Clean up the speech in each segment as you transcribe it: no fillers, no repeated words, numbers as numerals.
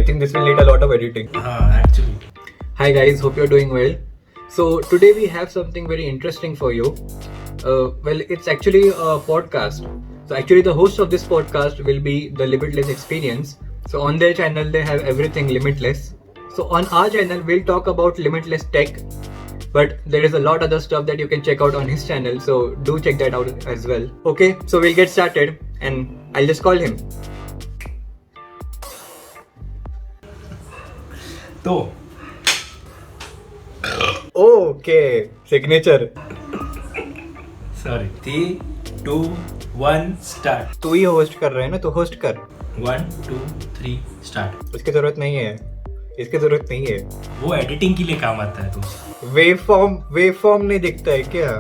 think this will need a lot of editing. Actually. Hi guys, hope you're doing well. So today we have something very interesting for you. Well, it's actually a podcast. So actually the host of this podcast will be the Limitless Experience. So on their channel they have everything limitless. So on our channel we'll talk about limitless tech. But there is a lot other stuff that you can check out on his channel. So do check that out as well. Okay, so we'll get started and I'll just call him. तो Okay, signature. Sorry 3, 2, 1 start. तू ही host कर रहा है ना, तो host कर. 1, 2, 3 start. उसकी जरूरत नहीं है, इसकी जरूरत नहीं है. वो एडिटिंग के लिए काम आता है. तो वेव फॉर्म नहीं दिखता है क्या?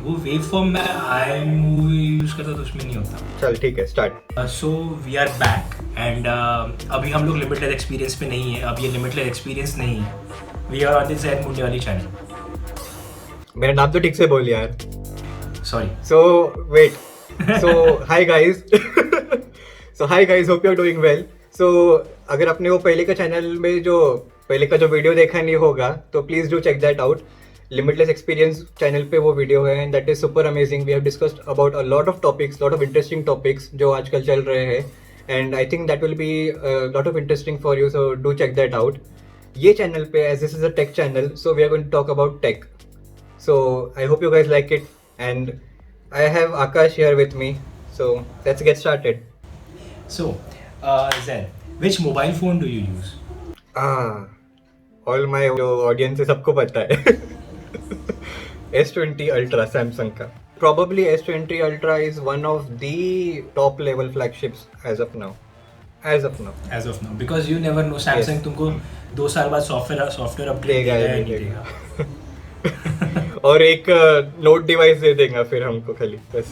वो वेव फॉर्म में आई मूवी यूज करता तो उसमें नहीं होता. चल ठीक है, start. So we are back and अभी हम लोग लिमिटेड एक्सपीरियंस पे नहीं है. अब ये लिमिटेड एक्सपीरियंस नहीं है. We are on this Zaid Munde वाली चैनल. मेरा नाम तो ठीक से बोल यार. Sorry. So wait. So hi guys. So hi guys, hope you're doing well. So अगर आपने वो पहले का चैनल में जो पहले का जो वीडियो देखा नहीं होगा तो please do check that out. Limitless experience channel पे वो वीडियो है and that is super amazing. We have discussed about a lot of topics, lot of interesting topics जो आजकल चल रहे हैं and I think that will be lot of interesting for you. So do check that out. ये channel पे as this is a tech channel so we are going to talk about tech. So I hope you guys like it and I have Akash here with me. So let's get started. So Zaid, which mobile phone do you use? All my audience सबको पता है. S20 Ultra Samsung का. Probably S20 Ultra is one of the top level flagships as of now. As of now. Because you never know. Samsung Yes. तुमको 2 साल बाद software update देगा या नहीं देगा. और एक नोट डिवाइस दे देगा फिर हमको खाली बस.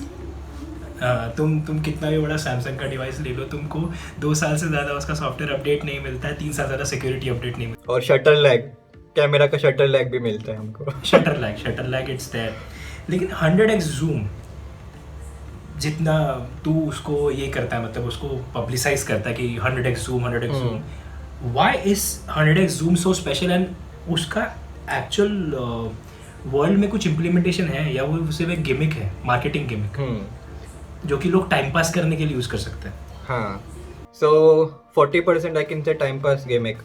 तुम कितना भी बड़ा सैमसंग का डिवाइस ले लो, तुमको 2 साल से ज़्यादा उसका सॉफ्टवेयर अपडेट नहीं मिलता है. 3 साल ज़्यादा सिक्योरिटी अपडेट नहीं मिलता. और शटर लैग, कैमरा का शटर लैग भी मिलता है हमको. Shutter lag it's there. लेकिन 100x जूम जितना तू उसको ये करता है, मतलब उसको पब्लिसाइज करता है कि 100x zoom. Why is 100x zoom so special and उसका एक्चुअल वर्ल्ड में कुछ इम्प्लीमेंटेशन है या वो सिर्फ एक गिमिक है, मार्केटिंग गिमिक जो कि लोग टाइम पास करने के लिए यूज कर सकते हैं. हाँ, सो 40% I can say time pass gimmick.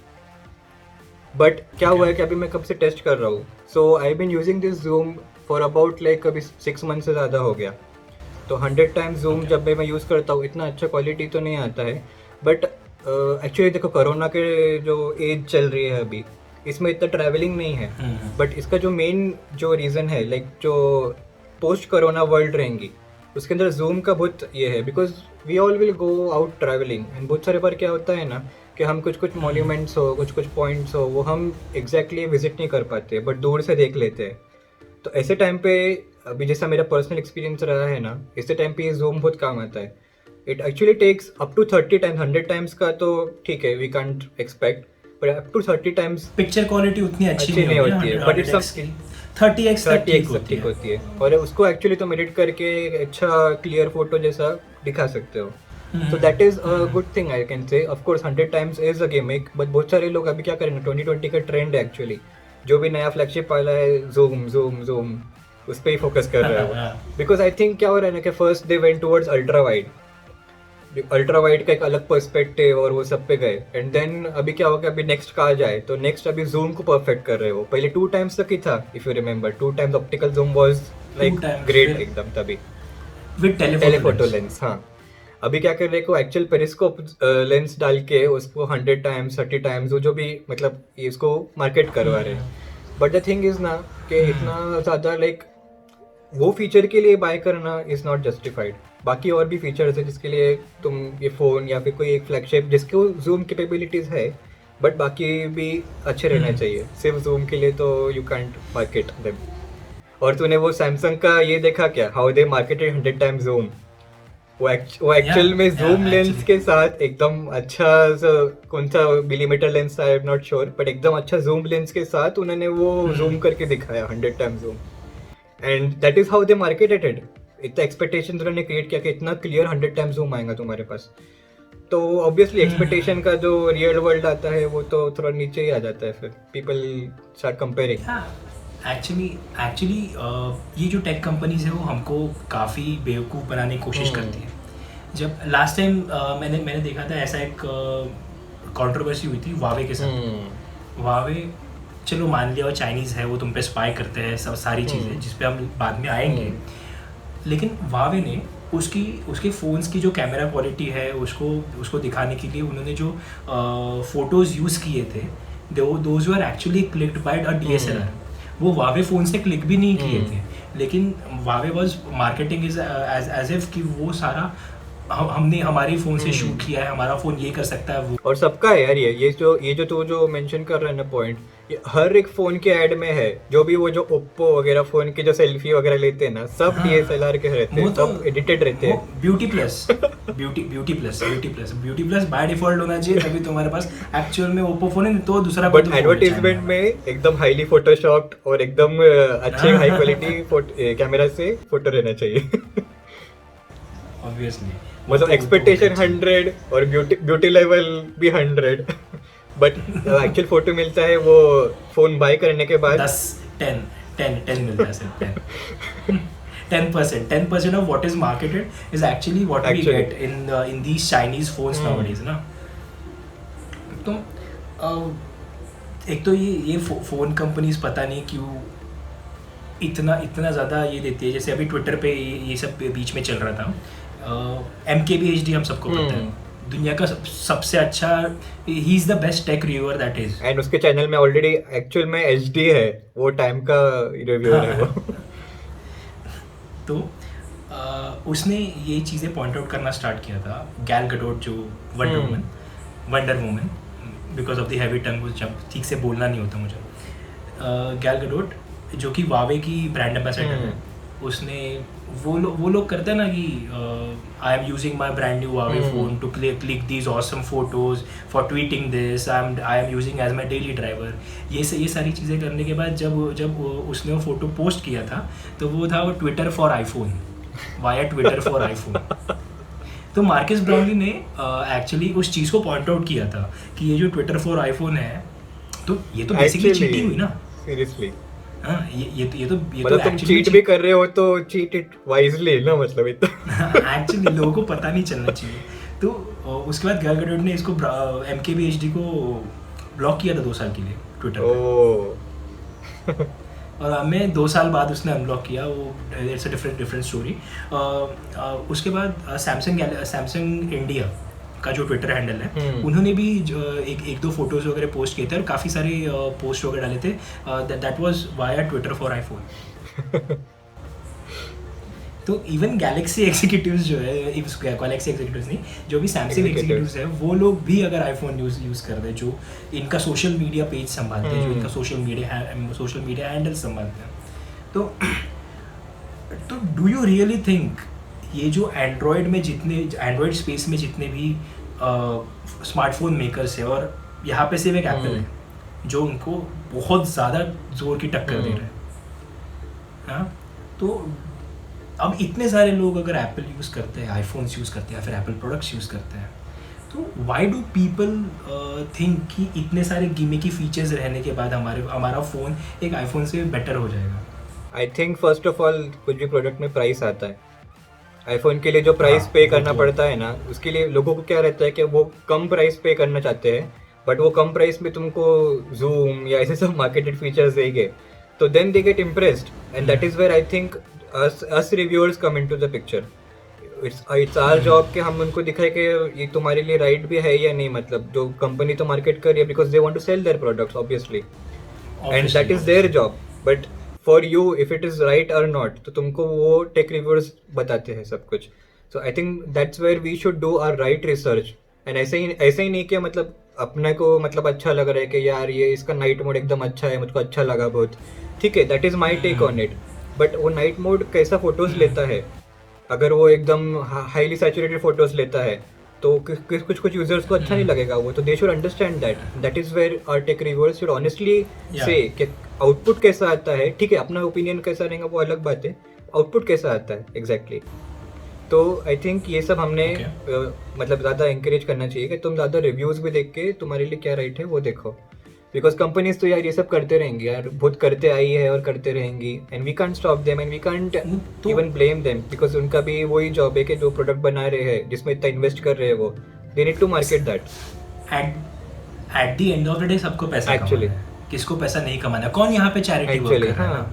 But क्या हुआ है कि अभी मैं कब से टेस्ट कर रहा हूँ. So I been using this Zoom for about like अभी 6 मंथ से ज़्यादा हो गया. तो 100 टाइम्स जूम जब भी मैं यूज़ करता हूँ इतना अच्छा क्वालिटी तो नहीं आता है. बट एक्चुअली देखो, कोरोना के जो एज चल रही है अभी, इसमें इतना ट्रैवलिंग नहीं है. बट इसका जो मेन जो रीज़न है, लाइक जो पोस्ट कोरोना वर्ल्ड रहेंगी उसके अंदर जूम का बहुत ये है. Because we all will go out travelling and बहुत सारे बार क्या होता है ना कि हम कुछ मॉन्यूमेंट्स हो, कुछ पॉइंट्स हो, वो हम एग्जैक्टली विजिट नहीं कर पाते बट दूर से देख लेते हैं. तो ऐसे टाइम पे अभी जैसा मेरा पर्सनल एक्सपीरियंस रहा है ना, ऐसे टाइम पे ये जूम बहुत काम आता है. It actually takes up to 30 times. 100 times का तो ठीक है, we can't expect, but up to 30 times picture quality उतनी अच्छी नहीं होती है. बट इट्स 30x ठीक होती है. और उसको एक्चुअली तुम एडिट करके अच्छा क्लियर फोटो जैसा दिखा सकते हो. So that is a good thing I can say. Of course 100 times is a gimmick, but बहुत सारे लोग अभी क्या करेंगे, 2020 का ट्रेंड है एक्चुअली. जो भी नया फ्लैगशिप वाला है, जूम उस पर ही फोकस कर रहा है. बिकॉज आई थिंक क्या हो रहा है ना कि first they went towards ultra wide का एक अलग पर्सपेक्टिव और वो सब पे गए. एंड देन अभी क्या होगा, अभी नेक्स्ट कहा जाए तो नेक्स्ट अभी जूम को परफेक्ट कर रहे हो. पहले 2 टाइम्स तक ही था, if you remember. 2 times optical zoom was like great एकदम तभी विद टेलीफोटो लेंस. हाँ, अभी क्या कर रहे को एक्चुअल पेरिस्कोप लेंस डाल के उसको 100 टाइम्स 30 टाइम्स जो भी मतलब इसको मार्केट करवा रहे हैं. बट द थिंग इज ना कि इतना ज़्यादा लाइक वो फीचर के लिए बाय करना इज़ नॉट जस्टिफाइड. बाकी और भी फीचर्स है जिसके लिए तुम ये फ़ोन या फिर कोई एक फ्लैगशिप जिसको जूम कैपेबिलिटीज़ है, बट बाकी भी अच्छे रहना चाहिए. सिर्फ जूम के लिए तो यू कांट मार्केट देम. और तूने वो सैमसंग का ये देखा क्या, how they marketed 100 times zoom. वो एक्चुअल में जूम लेंस के साथ एकदम अच्छा कौन सा मिलीमीटर लेंस था, I am not sure, but एकदम अच्छा जूम लेंस के साथ उन्होंने वो जूम करके दिखाया 100 times zoom. And that is how they marketed it. इतना एक्सपेक्टेशन उन्होंने क्रिएट किया कि इतना क्लियर 100 टाइम्स जूम आएगा तुम्हारे पास. तो ऑब्वियसली एक्सपेक्टेशन का जो रियल वर्ल्ड आता है वो तो थोड़ा नीचे ही आ जाता है, फिर पीपल स्टार्ट कंपेयरिंग। एक्चुअली ये जो टेक कंपनीज है वो हमको काफ़ी बेवकूफ़ बनाने की कोशिश करती है। जब लास्ट टाइम मैंने देखा था ऐसा एक कंट्रोवर्सी हुई थी वावे के साथ। वावे चलो मान लिया वो चाइनीज़ है, वो तुम पे स्पाई करते हैं सब सारी चीज़ें, जिस पे हम बाद में आएंगे। लेकिन वावे ने उसके फ़ोन्स की जो कैमरा क्वालिटी है उसको दिखाने के लिए उन्होंने जो फ़ोटोज़ यूज़ किए थे, those were actually clicked by a DSLR। वो वावे फ़ोन से क्लिक भी नहीं किए थे, लेकिन Huawei was marketing is as if कि वो सारा हमने हमारे फ़ोन से शूट किया है, हमारा फ़ोन ये कर सकता है वो। और सबका है यार, ये जो तू जो मेंशन कर रहा है ना पॉइंट, ये हर एक फोन के ऐड में है। जो भी वो जो ओप्पो वगैरह फोन की जो सेल्फी वगैरल लेते हैं ना, सब DSLR के रहते हैं, सब एडिटेड रहते हैं। ब्यूटी प्लस बाय डिफॉल्ट होना चाहिए, तभी तुम्हारे पास एक्चुअल में ओप्पो फोन है, तो दूसरा बट एडवर्टाइजमेंट में एकदम हाईली फोटोशॉप्ड और एकदम अच्छे हाई क्वालिटी कैमरा से फोटो रहना चाहिए। ऑब्वियसली मतलब एक्सपेक्टेशन 100 और ब्यूटी लेवल भी 100, बट एक्चुअल फोटो मिलता है वो फोन बाय करने के बाद 10 मिलता है सिर्फ 10% of what is marketed is actually what we get in these Chinese phones nowadays ना। तो एक तो ये फोन कंपनीज पता नहीं क्यों इतना ज़्यादा ये देती है। जैसे अभी ट्विटर पे ये सब बीच में चल रहा था, MKBHD हम सबको पता है, दुनिया का सबसे अच्छा, he is the best tech reviewer that is, and उसके चैनल में ऑलरेडी एक्चुअल में HD है, वो टाइम का रिव्यूअर है वो। तो उसने ये चीज़ें पॉइंट आउट करना स्टार्ट किया था। गैल गडोट जो wonder woman because of the heavy tongue, जब ठीक से बोलना नहीं होता मुझे। गैल गडोट जो कि वावे की ब्रांड एम्बेसडर है, उसने वो लोग करते हैं ना कि I am using my brand new Huawei phone to click these awesome photos for tweeting this, I am using as my daily driver. ये सारी चीज़ें करने के बाद जब उसने वो फोटो पोस्ट किया था, तो वो था वो Twitter for iPhone, via Twitter for iPhone. तो मार्कस ब्राउनली ने एक्चुअली उस चीज़ को पॉइंट आउट किया था कि ये जो ट्विटर फॉर आईफोन है, तो ये तो बेसिकली चीटिंग हुई ना। सीरियसली हाँ, ये तो मतलब तुम चीट भी कर रहे हो तो चीट इट वाइजली ना, मतलब इतना एक्चुअली लोगों को पता नहीं चलना चाहिए। तो उसके बाद गैल गडोट ने इसको MKBHD को ब्लॉक किया था 2 साल के लिए ट्विटर पे। और हमें 2 साल बाद उसने अनब्लॉक किया, वो इट्स अ डिफरेंट स्टोरी। उसके बाद सैमसंग इंडिया का जो ट्विटर हैंडल है, उन्होंने भी एक दो फोटोज वगैरह पोस्ट किए थे और काफ़ी सारे पोस्ट वगैरह डाले थे। That was via Twitter for iPhone. तो इवन गैलेक्सी एग्जीक्यूटिव्स जो है, गैलेक्सी एग्जीक्यूटिव्स नहीं, जो भी सैमसंग एग्जीक्यूटिव्स है, वो लोग भी अगर आईफोन यूज़ कर रहे हैं, जो इनका सोशल मीडिया पेज संभालते हैं, जो इनका सोशल मीडिया हैंडल संभालते हैं, तो डू यू रियली थिंक ये जो एंड्रॉयड स्पेस में जितने भी स्मार्टफोन मेकर्स है, और यहाँ पे सिर्फ एक एप्पल है जो उनको बहुत ज़्यादा जोर की टक्कर दे रहे हैं, हाँ, तो अब इतने सारे लोग अगर एप्पल यूज़ करते हैं, आईफोन्स यूज़ करते हैं या फिर एप्पल प्रोडक्ट्स यूज़ करते हैं, तो वाई डू पीपल थिंक कि इतने सारे गिमिकी फीचर्स रहने के बाद हमारा फ़ोन एक आईफोन से बेटर हो जाएगा? I think first of all कुछ भी प्रोडक्ट में प्राइस आता है। आईफोन के लिए जो प्राइस पे करना पड़ता है ना, उसके लिए लोगों को क्या रहता है कि वो कम प्राइस पे करना चाहते हैं, बट वो कम प्राइस में तुमको जूम या ऐसे सब मार्केटेड फीचर्स देंगे, तो then they get impressed, and that is where I think us reviewers come into the picture. It's our job कि हम उनको दिखाए कि ये तुम्हारे लिए राइट भी है या नहीं, मतलब जो कंपनी तो मार्केट कर रही है because they want to sell their products obviously, and that is their job, but for you if it is right और नॉट, तो तुमको वो टेक रिव्यूअर्स बताते हैं सब कुछ। So I think that's where we should do our right research, and ऐसे ही नहीं कि मतलब अपने को मतलब अच्छा लग रहा है कि यार ये इसका नाइट मोड एकदम अच्छा है, मुझको अच्छा लगा बहुत, ठीक है, that is my take on it, but वो नाइट मोड कैसा फोटोज लेता है, अगर वो एकदम हाईली सैचुरेटेड फोटोज लेता है तो कुछ यूजर्स को अच्छा नहीं लगेगा वो, तो they should understand that is where our tech reviewers should honestly say कि आउटपुट कैसा आता है, ठीक है, अपना ओपिनियन कैसा रहेगा वो अलग बात है, आउटपुट कैसा आता है एग्जैक्टली। तो आई थिंक ये सब हमने Okay. मतलब ज़्यादा इंकरेज करना चाहिए कि तुम ज़्यादा रिव्यूज़ भी देख के तुम्हारे लिए क्या राइट है वो देखो, बिकॉज कंपनीज तो यार ये सब करते रहेंगी यार, बहुत करते आई है और करते रहेंगी, and we can't stop them and we can't तो इवन ब्लेम देम, बिकॉज उनका भी वही जॉब है कि जो प्रोडक्ट बना रहे हैं जिसमें इतना इन्वेस्ट कर रहे हैं वो, they need to market that. At at the end of the day सबको पैसा Actually. कमाना है, किसको पैसा नहीं कमाना है? कौन यहाँ पे चैरिटी वर्क Actually, कर रहा है हाँ. ना?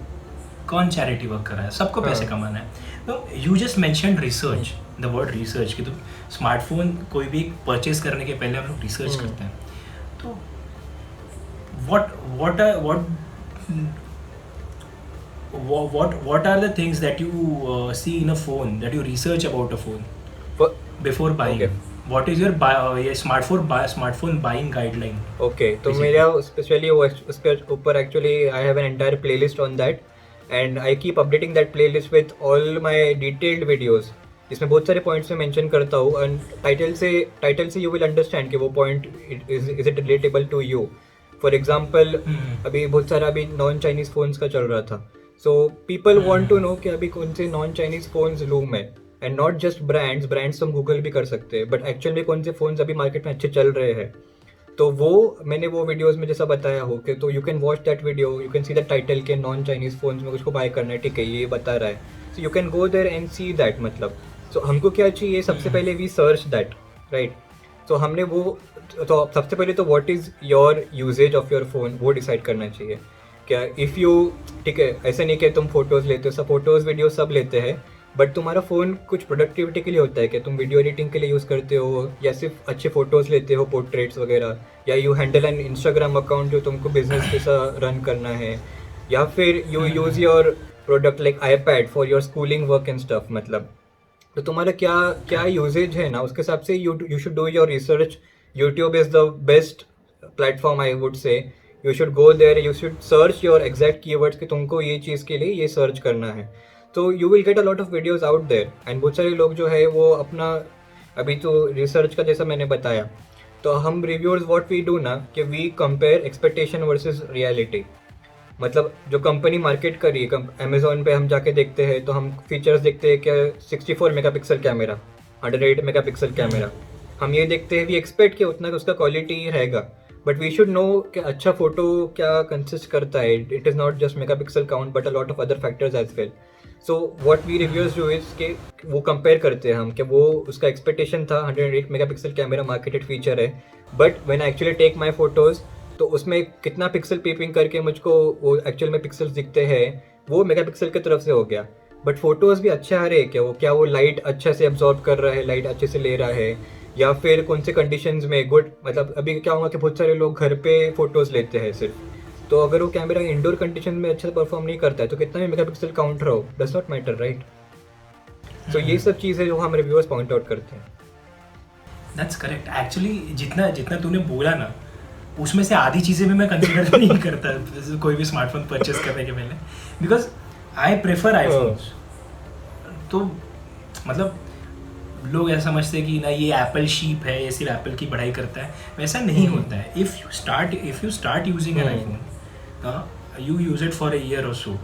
कौन चैरिटी वर्क कर रहा है? सबको पैसे हाँ. कमाना है। तो you just mentioned research, the word research, कि तुम स्मार्टफोन कोई भी परचेज करने के पहले हम लोग रिसर्च करते हैं। तो what are the things that you see in a phone, that you research about a phone For- before buying? Okay. What is your ये smartphone buying guideline? ओके, तो Basically. मेरा स्पेशली उसके ऊपर actually I have an entire playlist on that, and I keep updating that playlist with all my detailed videos, जिसमें बहुत सारे points में mention करता हूँ, एंड टाइटल से यू विल अंडरस्टैंड कि वो point is it relatable to you. For example अभी बहुत सारा अभी नॉन चाइनीज फोन्स का चल रहा था, so people want to know कि अभी कौन से नॉन चाइनीज फोन्स लूँ मैं, एंड नॉट जस्ट ब्रांड्स तो हम गूगल भी कर सकते हैं, बट एक्चुअल में कौन से फोन्स अभी मार्केट में अच्छे चल रहे हैं। तो वो मैंने वो वीडियोस में जैसा बताया हो कि तो you can watch that video, you can see the title के नॉन चाइनीज फोन्स में कुछ बाय करना है, ठीक है ये बता रहा है, so you can go there and see that. मतलब सो हमको क्या चाहिए, सबसे पहले वी सर्च दैट, राइट। तो हमने वो, तो सबसे पहले तो what is your usages of your phone वो डिसाइड करना चाहिए। क्या इफ़ यू, ठीक है ऐसे नहीं कि तुम फोटोज़ लेते हो, सब फोटोज़ वीडियो सब लेते हैं, बट तुम्हारा फ़ोन कुछ प्रोडक्टिविटी के लिए होता है कि तुम वीडियो एडिटिंग के लिए यूज़ करते हो, या सिर्फ अच्छे फ़ोटोज़ लेते हो, पोर्ट्रेट्स वगैरह, या you handle an Instagram account जो तुमको बिजनेस जैसा रन करना है, या फिर you use your product like iPad for your schooling work and stuff. मतलब तो तुम्हारा क्या क्या यूजेज है ना, उसके हिसाब से you should do your research. YouTube is the best platform I would say, you should go there, you should search your exact keywords कि तुमको ये चीज़ के लिए ये सर्च करना है, तो you will get a lot of videos out there. And बहुत सारे लोग जो है वो अपना, अभी तो रिसर्च का जैसा मैंने बताया, तो हम रिव्यूअर्स व्हाट वी डू ना कि we compare expectation versus reality. मतलब जो कंपनी मार्केट कर रही है, अमेजोन पे हम जाके देखते हैं तो हम फीचर्स देखते हैं कि 64 मेगापिक्सल कैमरा, 108 मेगापिक्सल कैमरा, हम ये देखते हैं, वी एक्सपेक्ट कि उतना उसका क्वालिटी रहेगा, बट वी शुड नो कि अच्छा फोटो क्या कंसिस्ट करता है। It is not just megapixel count but a lot of other factors as well. So what we reviewers do is के वो कंपेयर करते हैं हम कि वो उसका एक्सपेक्टेशन था 108 मेगापिक्सल कैमरा मार्केटेड फीचर है, but when I actually take my photos तो उसमें कितना पिक्सल पीपिंग करके मुझको वो एक्चुअल में पिक्सल्स दिखते हैं वो मेगापिक्सल की तरफ से हो गया, बट फोटोज़ भी अच्छे आ रहे हैं क्या वो लाइट अच्छा से एब्जॉर्ब कर रहा है, लाइट अच्छे से ले रहा है, या फिर कौन से कंडीशंस में गुड। मतलब अभी क्या होगा कि बहुत सारे लोग घर पे फोटोज़ लेते हैं सिर्फ, तो अगर वो कैमरा इंडोर कंडीशन में अच्छा परफॉर्म नहीं करता है तो कितना भी मेगापिक्सल काउंट रहो डज नॉट मैटर, राइट। तो ये सब चीज़ें जो हम रिव्यूअर्स पॉइंट आउट करते हैं। That's correct. एक्चुअली जितना जितना तूने बोला ना, उसमें से आधी चीज़ें भी मैं कंसिडर नहीं करता कोई भी स्मार्टफोन परचेज करने के पहले, बिकॉज आई प्रेफर आईफोन्स। तो मतलब लोग ऐसा समझते हैं कि ना ये एप्पल शीप है, ये सिर्फ एप्पल की बढ़ाई करता है, वैसा नहीं होता है। If you start using an iPhone, you use it for a year और सो,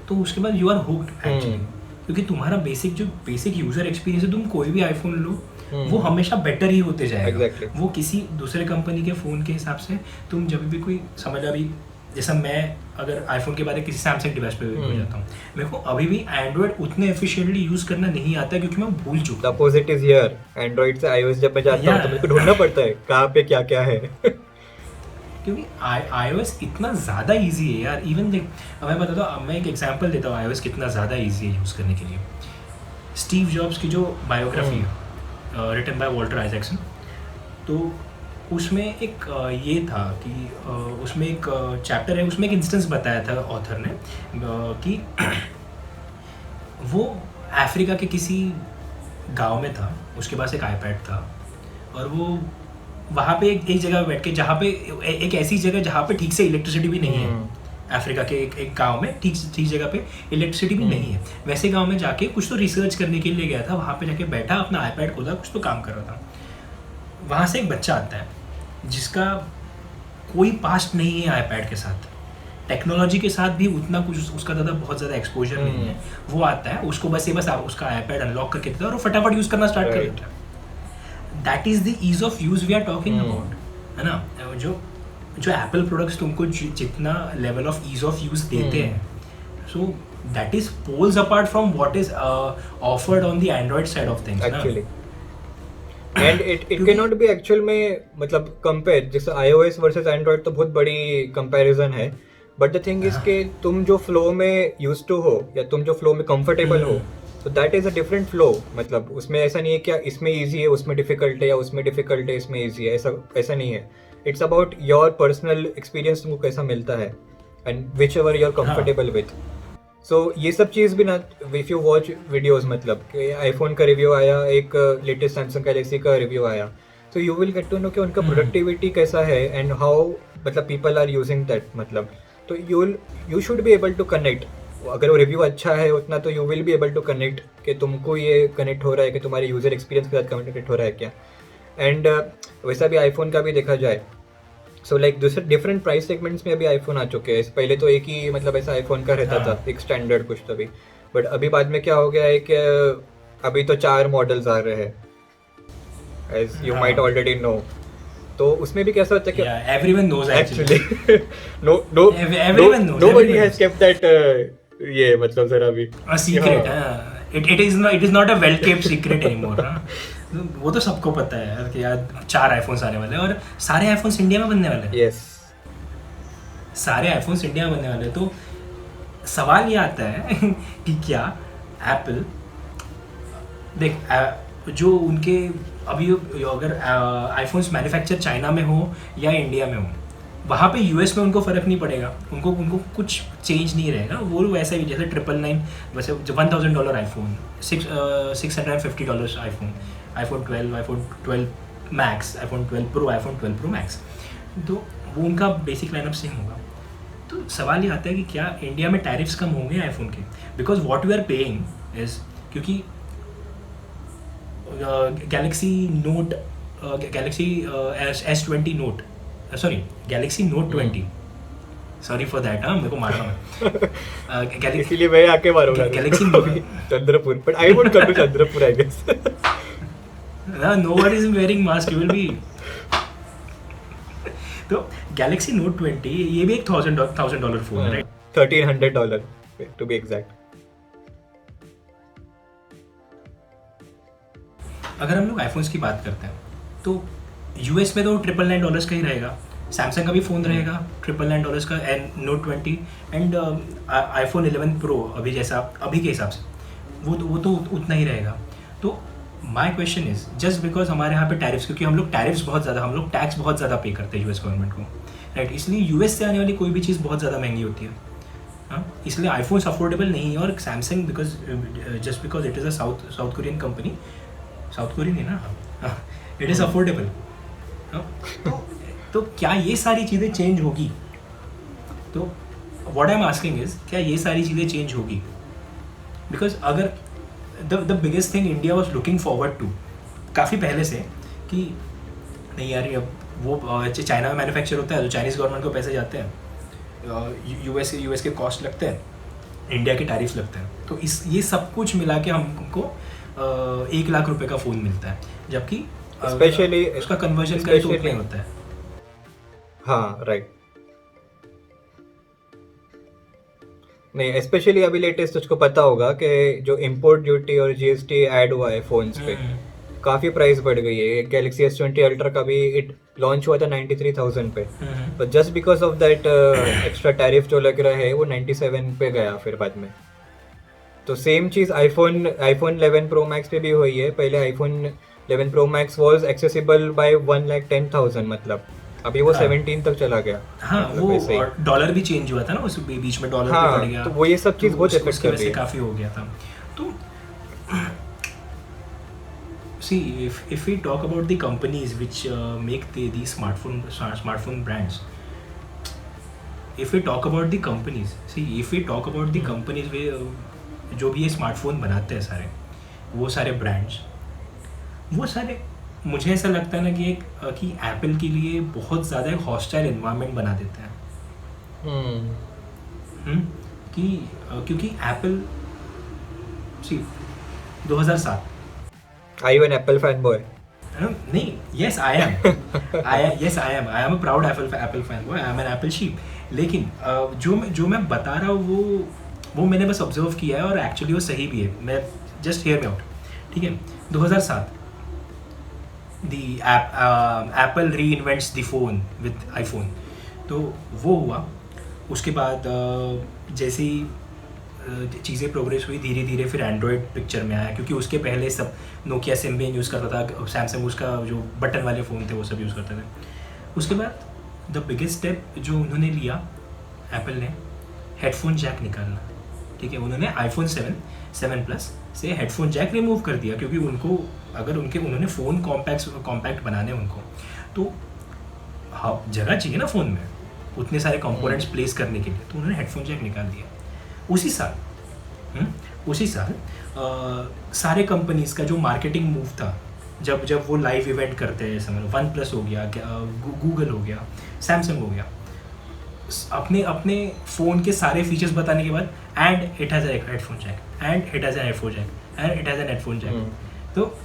तो उसके बाद यू आर हुक्ड एक्चुअली, क्योंकि तुम्हारा बेसिक यूजर एक्सपीरियंस है, तुम कोई भी आईफोन लो वो हमेशा बेटर ही होते जाएगा। Exactly. वो किसी दूसरे कंपनी के फ़ोन के हिसाब से तुम जब भी कोई, समझ अभी जैसा मैं अगर आईफोन के बाद किसी सैमसंग डिवाइस पे हो जाता हूँ, मेरे को अभी भी एंड्रॉयड उतने एफिशिएंटली यूज़ करना नहीं आता है, क्योंकि मैं भूल द चुका हूँ। अपोजिट इज हियर, एंड्रॉइड से आईओएस जब मैं जाता हूँ तो मेरे को ढूंढना पड़ता है कहाँ पे क्या क्या है। क्योंकि iOS इतना ज़्यादा इजी है यार। इवन देख, मैं बताता हूँ, मैं एक एग्जांपल देता हूँ iOS कितना ज़्यादा इजी है यूज़ करने के लिए। स्टीव जॉब्स की जो बायोग्राफी है रिटन बाय वॉल्टर आइजैक्सन, तो उसमें एक ये था कि उसमें एक चैप्टर है, उसमें एक इंस्टेंस बताया था ऑथर ने कि वो अफ्रीका के किसी गांव में था, उसके पास एक आईपैड था, और वो वहाँ पे एक जगह बैठ के, जहाँ पे एक ऐसी जगह जहाँ पे ठीक से इलेक्ट्रिसिटी भी नहीं है, अफ्रीका के एक गांव में ठीक जगह पे इलेक्ट्रिसिटी भी नहीं है, वैसे गांव में जाके कुछ तो रिसर्च करने के लिए गया था। वहाँ पे जाके बैठा, अपना आईपैड खोला, कुछ तो काम कर रहा था। वहाँ से एक बच्चा आता है जिसका कोई पास्ट नहीं है आईपैड के साथ, टेक्नोलॉजी के साथ भी उतना कुछ उसका ज़्यादा बहुत ज़्यादा एक्सपोजर नहीं है। वो आता है उसको बस उसका आईपैड अनलॉक करके देता है और वो फटाफट यूज़ करना स्टार्ट कर देता है। That is the ease of use we are talking about, है ना। जो एप्पल प्रोडक्ट्स तुमको जितना level of ease of use देते हैं, so that is poles apart from what is offered on the Android side of things actually. And it can not be actual में मतलब compare, जैसे iOS वर्सेस एंड्रॉइड तो बहुत बड़ी comparison है, but the thing is के तुम जो फ्लो में यूज्ड टू हो या तुम जो फ्लो में कंफर्टेबल हो, तो that is a different flow. मतलब उसमें ऐसा नहीं है कि इसमें इजी है उसमें डिफिकल्ट है, या उसमें डिफिकल्ट है इसमें इजी है, ऐसा नहीं है। It's about your personal experience, तुमको कैसा मिलता है and whichever you are comfortable with. So ये सब चीज़ भी ना, इफ यू वॉच वीडियोस, मतलब कि आईफोन का रिव्यू आया, एक लेटेस्ट सैमसंग गैलेक्सी का रिव्यू आया, तो you will get to know कि उनका प्रोडक्टिविटी कैसा है एंड हाउ मतलब पीपल आर यूजिंग दैट। मतलब तो you should be able to connect. अगर वो रिव्यू अच्छा है उतना, तो you will be able to connect कि तुमको ये कनेक्ट हो रहा है कि तुम्हारे यूज़र एक्सपीरियंस के साथ कनेक्ट हो रहा है क्या। एंड वैसा भी आईफोन का भी देखा जाए, सो लाइक दूसरे डिफरेंट प्राइस सेगमेंट्स में अभी आईफोन आ चुके हैं। पहले तो एक ही मतलब ऐसा आईफोन का रहता था, एक स्टैंडर्ड कुछ तो भी, बट अभी बाद में क्या हो गया है कि अभी तो 4 मॉडल्स आ रहे हैं, as you might already know. तो उसमें भी कैसा होता है कि everyone knows actually nobody has kept that ये मतलब जरा भी a secret, it is not a well kept secret anymore, वो तो सबको पता है यार कि यार 4 आईफोन्स आने वाले हैं और सारे आईफोन्स इंडिया में बनने वाले हैं। यस, सारे आईफोन्स इंडिया में बनने वाले हैं। तो सवाल ये आता है कि क्या एप्पल देख जो उनके अभी अगर आईफोन्स मैन्युफैक्चर चाइना में हो या इंडिया में हो, वहाँ पे यूएस में उनको फ़र्क नहीं पड़ेगा, उनको कुछ चेंज नहीं रहेगा। वो वैसे ही जैसे $999 वैसे $1,000 iPhone, $650 iPhone 12, iPhone 12 max, iPhone 12 pro, iPhone 12 pro max, तो वो उनका बेसिक लाइनअप सेम होगा। तो सवाल ये आता है कि क्या इंडिया में टैरिफ्स कम होंगे आईफोन के, because what we are paying is, क्योंकि Galaxy Note, Galaxy S20 Note, sorry Galaxy Note 20, sorry for that, मेरे को मारना मैं इसीलिए मैं आके मारूंगा Galaxy Chandrapur, but I would come to Chandrapur I guess. nobody is wearing mask, you will be तो गैलेक्सी नोट 20 ये भी एक $1,000 फोन है, राइट? $1,300 to be exact. अगर हम लोग आईफोन्स की बात करते हैं तो यूएस में तो $999 का ही रहेगा, सैमसंग का भी फ़ोन रहेगा $999 का, and note 20 and iPhone 11 pro अभी जैसा अभी के हिसाब से वो तो उतना ही रहेगा। तो my question is, just because हमारे यहाँ पे टैरिफ्स, क्योंकि हम लोग टैरिफ्स बहुत ज़्यादा, हम लोग टैक्स बहुत ज़्यादा पे करते हैं यूएस गवर्नमेंट को, राइट? इसलिए यूएस से आने वाली कोई भी चीज़ बहुत ज़्यादा महंगी होती है, हाँ, इसलिए आईफोन्स अफोर्डेबल नहीं है। और Samsung because just because it is a south Korean company, south Korean है ना, इट इज़ अफोर्डेबल। तो क्या ये सारी चीज़ें चेंज होगी? तो what I am asking is, क्या ये सारी चीज़ें चेंज होगी? बिकॉज अगर the biggest thing India was looking forward to काफ़ी पहले से कि नहीं यार, ये वो चाइना में मैन्युफैक्चर होता है तो चाइनीज़ गवर्नमेंट को पैसे जाते हैं, यूएस के कॉस्ट लगते हैं, इंडिया के टैरिफ लगते हैं, तो ये सब कुछ मिला के हमको 1 लाख रुपए का फ़ोन मिलता है, जबकि स्पेशली उसका कन्वर्जन का तो नहीं होता है। हाँ राइट, नहीं स्पेशली अभी लेटेस्ट तुझको पता होगा कि जो इम्पोर्ट ड्यूटी और जीएसटी ऐड हुआ है फोन्स पे, काफ़ी प्राइस बढ़ गई है। गैलेक्सी S20 अल्ट्रा का भी इट लॉन्च हुआ था 93,000 पे, but just because of that extra tariff जो लग रहा है वो 97 पे गया फिर बाद में। तो सेम चीज़ आईफोन 11 प्रो मैक्स पे भी हुई है। पहले iPhone 11 pro max was accessible bye 1,10,000, मतलब अभी वो 17 तक चला गया। हाँ, मतलब वो डॉलर भी चेंज हुआ था ना, उस बीच में डॉलर हाँ, भी बढ़ गया, तो वो ये सब चीज़ बहुत इफेक्ट कर रही है, काफ़ी हो गया था। तो see, if we talk about the companies which make these smartphone brands, if we talk about the companies, जो भी ये स्मार्टफोन बनाते हैं सारे, वो सारे ब्रांड्स, वो सारे, मुझे ऐसा लगता है ना कि एप्पल के लिए बहुत ज़्यादा एक हॉस्टाइल एनवायरनमेंट बना देते हैं। कि क्योंकि apple C 2007 Are you an Apple fanboy? नहीं, yes I am. I am a proud Apple fanboy. I am an Apple sheep. लेकिन जो मैं बता रहा हूँ वो मैंने बस ऑब्जर्व किया है और एक्चुअली वो सही भी है. मैं जस्ट हियर मी आउट, ठीक है. 2007 दी एप्पल री invents the phone with iPhone. तो वो हुआ. उसके बाद जैसे ही चीज़ें प्रोग्रेस हुई धीरे धीरे फिर एंड्रॉयड पिक्चर में आया, क्योंकि उसके पहले सब नोकिया सिम्बियन यूज़ करता था, सैमसंग उसका जो बटन वाले फ़ोन थे वो सब यूज़ करते थे. उसके बाद द बिगेस्ट स्टेप जो उन्होंने लिया एप्पल ने, हेडफोन जैक निकालना. ठीक है, उन्होंने आईफोन 7 प्लस से हेडफोन जैक रिमूव कर दिया, क्योंकि उनको अगर उन्होंने फ़ोन कॉम्पैक्ट बनाने उनको तो हाँ जगह चाहिए ना फ़ोन में उतने सारे कंपोनेंट्स प्लेस करने के लिए, तो उन्होंने हेडफोन जैक निकाल दिया. उसी साल सारे कंपनीज़ का जो मार्केटिंग मूव था, जब वो लाइव इवेंट करते हैं, समझ वन प्लस हो गया, गूगल हो गया, सैमसंग हो गया, अपने फ़ोन के सारे फीचर्स बताने के बाद and it has an headphone jack, and it has an headphone jack, and it has an headphone jack. तो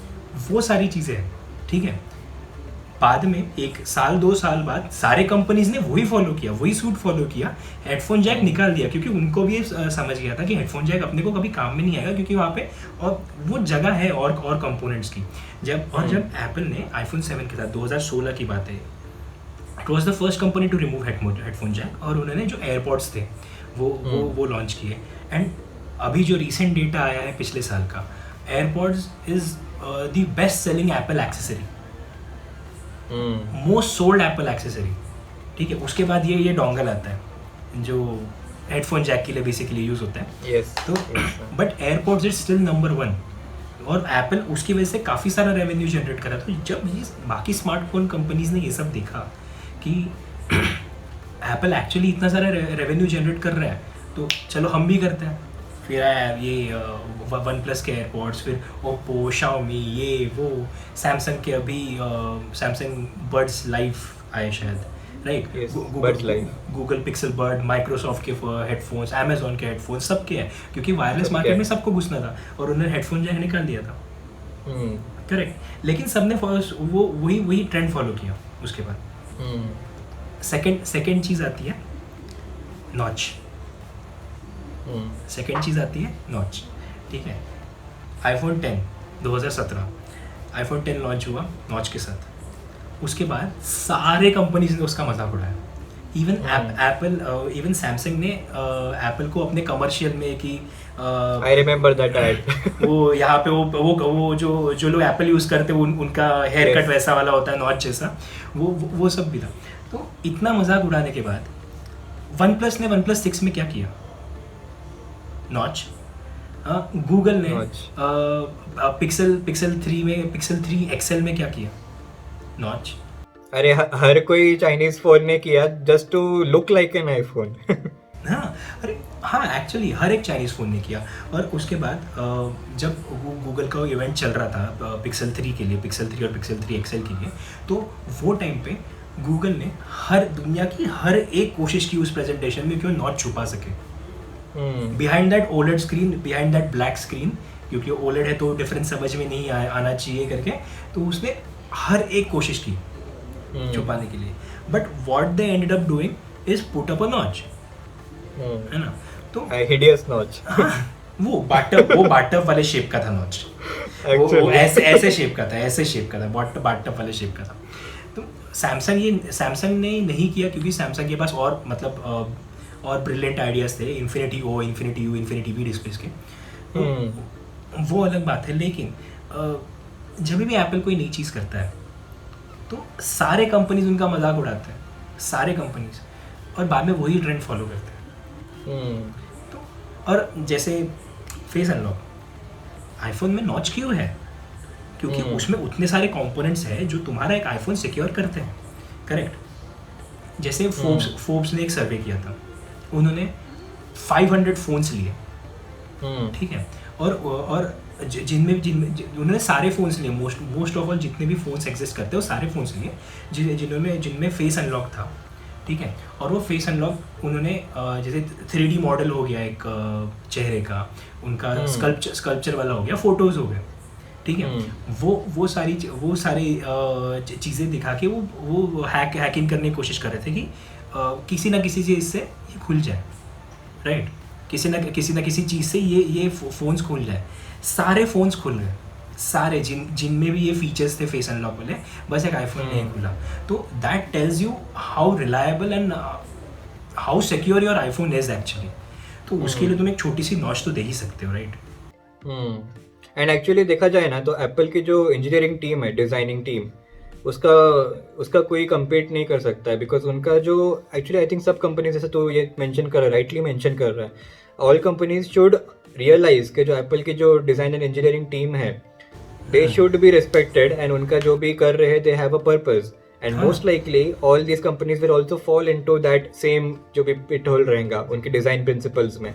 वो सारी चीज़ें हैं. ठीक है, बाद में 1 साल 2 साल बाद सारे कंपनीज ने वही फॉलो किया, वही सूट फॉलो किया, हेडफोन जैक निकाल दिया, क्योंकि उनको भी समझ गया था कि हेडफोन जैक अपने को कभी काम में नहीं आएगा, क्योंकि वहाँ पे और वो जगह है और कंपोनेंट्स की. जब एप्पल ने आईफोन 7 के साथ 2016 की बात है, it was the first company to remove headphone jack, और उन्होंने जो एयरपॉड्स थे वो लॉन्च किए. एंड अभी जो रिसेंट डेटा आया है पिछले साल का, AirPods is the best selling Apple accessory, most sold Apple accessory. ठीक है, उसके बाद ये डोंगल आता है जो हेडफोन जैक के लिए बेसिकली यूज़ होता है. Yes. तो but AirPods is still number 1, और एप्पल उसकी वजह से काफ़ी सारा रेवेन्यू जनरेट करा. तो जब ये बाकी स्मार्टफोन कंपनीज ने ये सब देखा कि एप्पल एक्चुअली इतना सारा रेवेन्यू जनरेट कर रहा है, तो चलो हम भी करते हैं. फिर आया ये वन प्लस के एयरपॉड्स, फिर ओप्पो, शाओमी, ये वो, सैमसंग के अभी सैमसंग बर्ड्स लाइफ आए शायद, right. Google pixel bird, Microsoft के हेडफोन्स, अमेजोन के हेडफोन्स, सबके हैं, क्योंकि वायरलेस मार्केट में सबको घुसना था और उन्होंने हेडफोन जैक निकाल दिया था. करेक्ट. लेकिन सबने वही ट्रेंड फॉलो किया. उसके बाद सेकेंड चीज़ आती है नॉच. सेकेंड चीज़ आती है नॉच. ठीक है, आईफोन 10 2017 आईफोन 10 लॉन्च हुआ नॉच के साथ. उसके बाद सारे कंपनीज ने उसका मजाक उड़ाया. इवन सैमसंग ने एप्पल को अपने कमर्शियल में कि आई रिमेम्बर दैट एड. वो यहाँ पे वो जो लोग एप्पल यूज़ करते हैं उनका हेयर कट वैसा वाला होता है नॉच जैसा, वो सब भी था. तो इतना मजाक उड़ाने के बाद वन प्लस ने वन प्लस 6 में क्या किया, नॉच. गूगल ने पिक्सल 3 में, पिक्सल 3 एक्सेल में क्या किया, नॉच. अरे हर कोई चाइनीज फोन ने किया just to look like an iPhone. हाँ एक्चुअली हर एक चाइनीज़ फ़ोन ने किया. और उसके बाद जब गूगल का इवेंट चल रहा था पिक्सल 3 के लिए, पिक्सल 3 और पिक्सल 3 एक्सेल के लिए, तो वो टाइम पे गूगल ने दुनिया की हर एक कोशिश की उस प्रेजेंटेशन में क्यों नॉच छुपा सके behind that OLED screen, behind that black screen, क्योंकि ओलेड है तो डिफरेंस समझ में नहीं आना चाहिए करके, तो उसने हर एक कोशिश की छुपाने के लिए. But what they ended up doing is put up a notch, है ना. तो हिडियस नॉच. वो बाटअप वाले शेप का था नॉच. वो ऐसे शेप का था, बाटअप वाले शेप का था. तो सैमसंग ने नहीं किया, क्योंकि सैमसंग के पास और मतलब और ब्रिलियंट आइडियाज़ थे, infinity O, infinity U, infinity V displays के. वो अलग बात है. लेकिन जब भी एप्पल कोई नई चीज़ करता है तो सारे कंपनीज उनका मजाक उड़ाते हैं, सारे कंपनीज, और बाद में वही ट्रेंड फॉलो करते हैं. तो और जैसे फेस अनलॉक, आईफोन में नॉच क्यों है, क्योंकि उसमें उतने सारे कंपोनेंट्स हैं जो तुम्हारा एक आईफोन सिक्योर करते हैं. करेक्ट. जैसे फोर्ब्स ने एक सर्वे किया था, उन्होंने 500 फोन्स लिए. ठीक है, और जिनमें उन्होंने सारे फ़ोन्स लिए, मोस्ट ऑफ ऑल जितने भी फ़ोन्स एग्जिस्ट करते हैं वो सारे फ़ोन्स लिए जिनमें फेस अनलॉक था. ठीक है, और वो फेस अनलॉक उन्होंने जैसे 3D मॉडल हो गया एक चेहरे का, उनका स्कल्पचर वाला हो गया, फोटोज हो गए, ठीक है, वो सारी चीज़ें दिखा के वो हैकिंग करने की कोशिश कर रहे थे कि किसी ना किसी चीज़ से ये खुल जाए, राइट, किसी ना किसी चीज़ से ये फ़ोन्स खुल जाए। सारे फ़ोन्स खुल गए, सारे जिनमें भी ये फीचर्स थे फेस अनलॉक वाले, बस एक आईफोन नहीं खुला। तो that tells you how reliable and how secure your iPhone is actually. तो उसके लिए तुम एक छोटी सी नॉच तो दे ही सकते हो, राइट। एंड एक्चुअली देखा जाए ना तो एप्पल की जो इंजीनियरिंग टीम है, डिज़ाइनिंग टीम, उसका कोई कम्पीट नहीं कर सकता है, बिकॉज उनका जो एक्चुअली आई थिंक सब कंपनीज, जैसे तो ये मेंशन कर रहा है, राइटली मेंशन कर रहा है, ऑल कंपनीज शुड रियलाइज कि जो एप्पल की जो डिज़ाइन एंड इंजीनियरिंग टीम है, they should be respected, and उनका जो भी कर रहे हैं they have a purpose, and most likely all these companies will also fall into that same जो भी पिट होल रहेगा उनकी डिज़ाइन प्रिंसिपल्स में।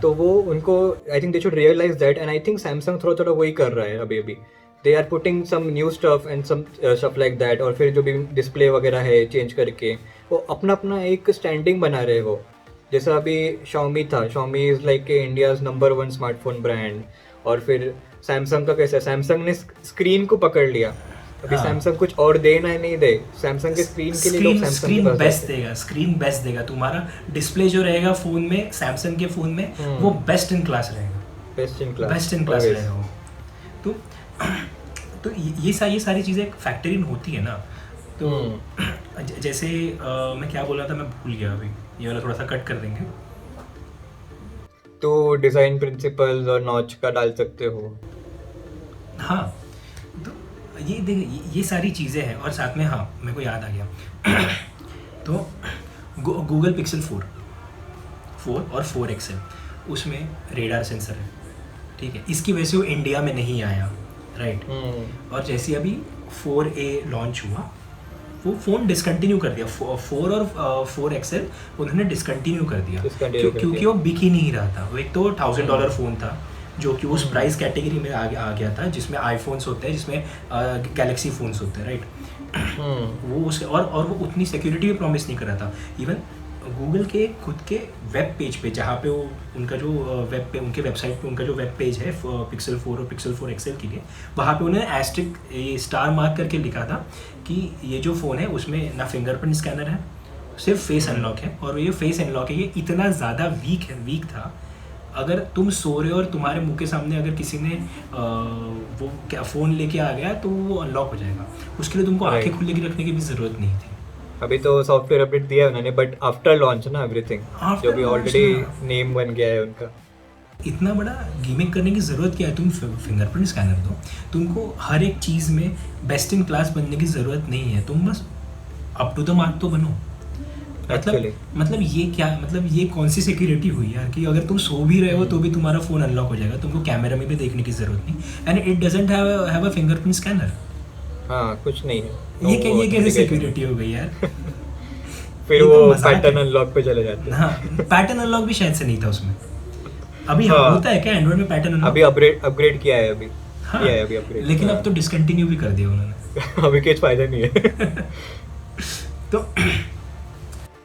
तो वो उनको I think they should realise that, and I think Samsung थोड़ा वही कर रहा है अभी। They are putting some new stuff and some stuff like that, और फिर जो भी डिस्प्ले वगैरह है चेंज करके वो अपना एक स्टैंडिंग बना रहे हो। जैसा अभी Xiaomi था, Xiaomi is like India's number 1 smartphone brand, और फिर सैमसंग का कैसा, सैमसंग ने स्क्रीन को पकड़ लिया, अभी सैमसंग कुछ और दे ना नहीं दे, सैमसंग के स्क्रीन के लिए लोग सैमसंग के पास बेस्ट देगा, स्क्रीन बेस्ट देगा, तुम्हारा डिस्प्ले जो रहेगा फ़ोन में, सैमसंग के फ़ोन में वो बेस्ट इन क्लास रहेगा, बेस्ट इन क्लास रहेगा वो। तो ये सारी चीज़ें फैक्टर इन होती है ना। तो जैसे मैं क्या बोल रहा था, मैं भूल गया अभी, ये वाला थोड़ा सा कट कर देंगे। तो डिज़ाइन प्रिंसिपल्स और नॉच का डाल सकते हो। हाँ, तो ये देख, ये सारी चीज़ें हैं, और साथ में हाँ मेरे को याद आ गया तो गूगल पिक्सल 4 और 4 XL, उसमें रेडार सेंसर है, ठीक है, इसकी वजह से वो इंडिया में नहीं आया, राइट। और जैसे अभी 4A लॉन्च हुआ, वो फ़ोन डिसकंटिन्यू कर दिया, 4 और 4 XL उन्होंने डिसकंटिन्यू कर दिया, क्योंकि वो बिक ही नहीं रहा था। वो एक तो $1000 फ़ोन था जो कि उस प्राइस कैटेगरी में आ गया था, जिसमें आईफोन्स होते हैं, जिसमें गैलेक्सी फ़ोन्स होते हैं, राइट। वो उसके और वो उतनी सिक्योरिटी भी प्रॉमिस नहीं कर रहा था। इवन गूगल के खुद के वेब पेज पे, जहाँ पे वो उनका जो वेब पे, उनके वेबसाइट पे उनका जो वेब पेज है पिक्सल 4 और पिक्सल 4 XL के लिए, वहाँ पे उन्होंने एस्ट्रिक ये स्टार मार्क करके लिखा था कि ये जो फ़ोन है उसमें ना फिंगरप्रिंट स्कैनर है, सिर्फ फेस अनलॉक है, और ये फेस अनलॉक है, ये इतना ज़्यादा वीक था, अगर तुम सो रहे हो और तुम्हारे मुंह के सामने अगर किसी ने वो क्या फ़ोन लेके आ गया तो वो अनलॉक हो जाएगा। उसके लिए तुमको आंखें खुली रखने की भी ज़रूरत नहीं थी। अभी तो सॉफ्टवेयर अपडेट दिया है उन्होंने, बट आफ्टर लॉन्च ना एवरीथिंग, जो भी ऑलरेडी नेम बन गया है उनका। इतना बड़ा गेमिंग करने की ज़रूरत क्या है? तुम फिंगरप्रिंट स्कैनर दो, तुमको हर एक चीज़ में बेस्ट इन क्लास बनने की ज़रूरत नहीं है, तुम बस अप टू द मार्क तो बनो। मतलब ये क्या, मतलब ये कौन सी सिक्योरिटी हुई यार कि अगर तुम सो भी रहे हो तो भी तुम्हारा फ़ोन अनलॉक हो जाएगा, तुमको कैमरा में भी देखने की ज़रूरत नहीं, and it doesn't have a fingerprint scanner. हाँ, कुछ नहीं है। ये कैसी सिक्योरिटी हो गई यार? फिर वो पैटर्न अनलॉक पे चले जाते हैं। हाँ, पैटर्न अनलॉक भी शायद से नहीं था उसमें। अभी होता है क्या एंड्रॉइड में पैटर्न अनलॉक? अभी अपग्रेड किया है अभी। हाँ, किया है अभी अपग्रेड, लेकिन अब तो डिसकंटिन्यू भी कर दिया उन्होंने। अभी कुछ फायदा नहीं है। तो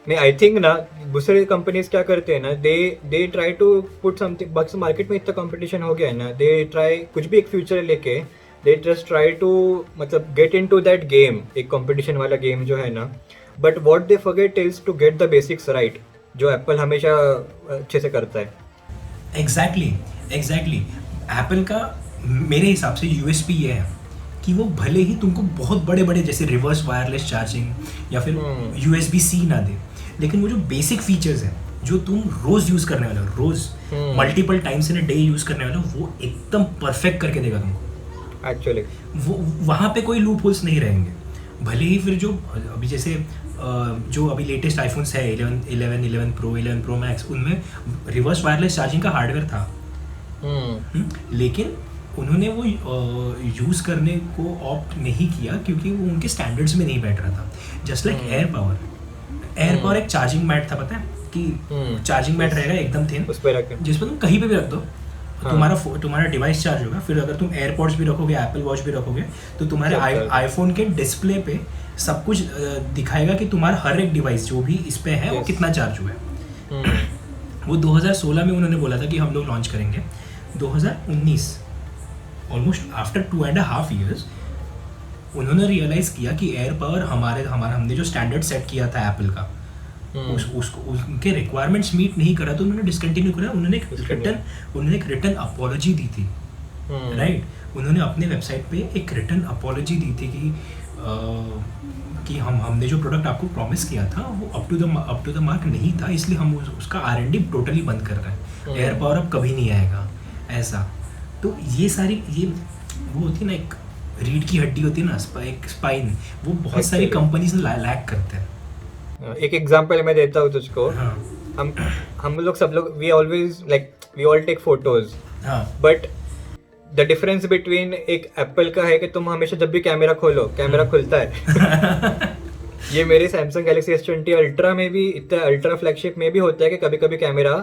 नहीं, आई थिंक ना दूसरे कंपनीज क्या करते हैं ना, they try to put something, बस मार्केट में इतना कंपटीशन हो गया है ना, दे ट्राई कुछ भी एक फ्यूचर लेके, दे जस्ट ट्राई टू मतलब गेट इनटू दैट गेम, एक कंपटीशन वाला गेम जो है ना, but what they forget is to get the basics right, जो एप्पल हमेशा अच्छे से करता है। एग्जैक्टली एप्पल का मेरे हिसाब से यूएसपी ये है कि वो भले ही तुमको बहुत बड़े बड़े जैसे रिवर्स वायरलेस चार्जिंग या फिर USB-C ना दे, लेकिन वो जो बेसिक फीचर्स हैं जो तुम रोज यूज करने वाले हो, रोज multiple times in a day use करने वाले हो, वो एकदम परफेक्ट करके देगा तुमको एक्चुअली। वो वहाँ पे कोई लूप होल्स नहीं रहेंगे। भले ही फिर जो अभी जैसे जो अभी लेटेस्ट आईफोन्स है 11 Pro 11 Pro Max, उनमें रिवर्स वायरलेस चार्जिंग का हार्डवेयर था, लेकिन उन्होंने वो यूज़ करने को ऑप्ट नहीं किया क्योंकि वो उनके स्टैंडर्ड्स में नहीं बैठ रहा था। जस्ट लाइक एयर पावर एक चार्जिंग मैट था, पता है कि चार्जिंग मैट रहेगा एकदम थिन, उस पे रख, जिस पर तुम कहीं पे भी रख दो तुम्हारा डिवाइस चार्ज होगा, फिर अगर तुम एयरपॉड्स भी रखोगे, एप्पल वॉच भी रखोगे, तो तुम्हारे आईफोन के डिस्प्ले पे सब कुछ दिखाएगा कि तुम्हारा हर एक डिवाइस जो भी इस पे है वो कितना चार्ज हुआ है। वो 2016 में उन्होंने बोला था कि हम लोग लॉन्च करेंगे। 2019 ऑलमोस्ट आफ्टर 2.5 years उन्होंने रियलाइज किया कि एयर पावर हमने जो स्टैंडर्ड सेट किया था एप्पल का, उसको उनके रिक्वायरमेंट्स मीट नहीं करा, तो उन्होंने डिसकंटिन्यू करा। उन्होंने एक रिटर्न अपॉलॉजी दी थी, राइट। उन्होंने अपने वेबसाइट पे एक रिटर्न अपॉलॉजी दी थी कि हमने जो प्रोडक्ट आपको प्रॉमिस किया था वो अप टू द मार्क नहीं था, इसलिए हम उसका R&D टोटली बंद कर रहे हैं, एयर पावर अब कभी नहीं आएगा, ऐसा। तो ये सारी वो होती है ना, एक रीढ़ की हड्डी होती है ना, एक स्पाइन, वो बहुत सारी कंपनीज लैक करते हैं। एक एग्जांपल मैं देता हूँ तुझको। हम लोग सब लोग we all take photos, but the difference between एक एप्पल का है कि तुम हमेशा जब भी कैमरा खोलो कैमरा खुलता है। ये मेरे सैमसंग गैलेक्सी S20 अल्ट्रा में भी, इतना अल्ट्रा फ्लैगशिप में भी होता है कि कभी कभी कैमरा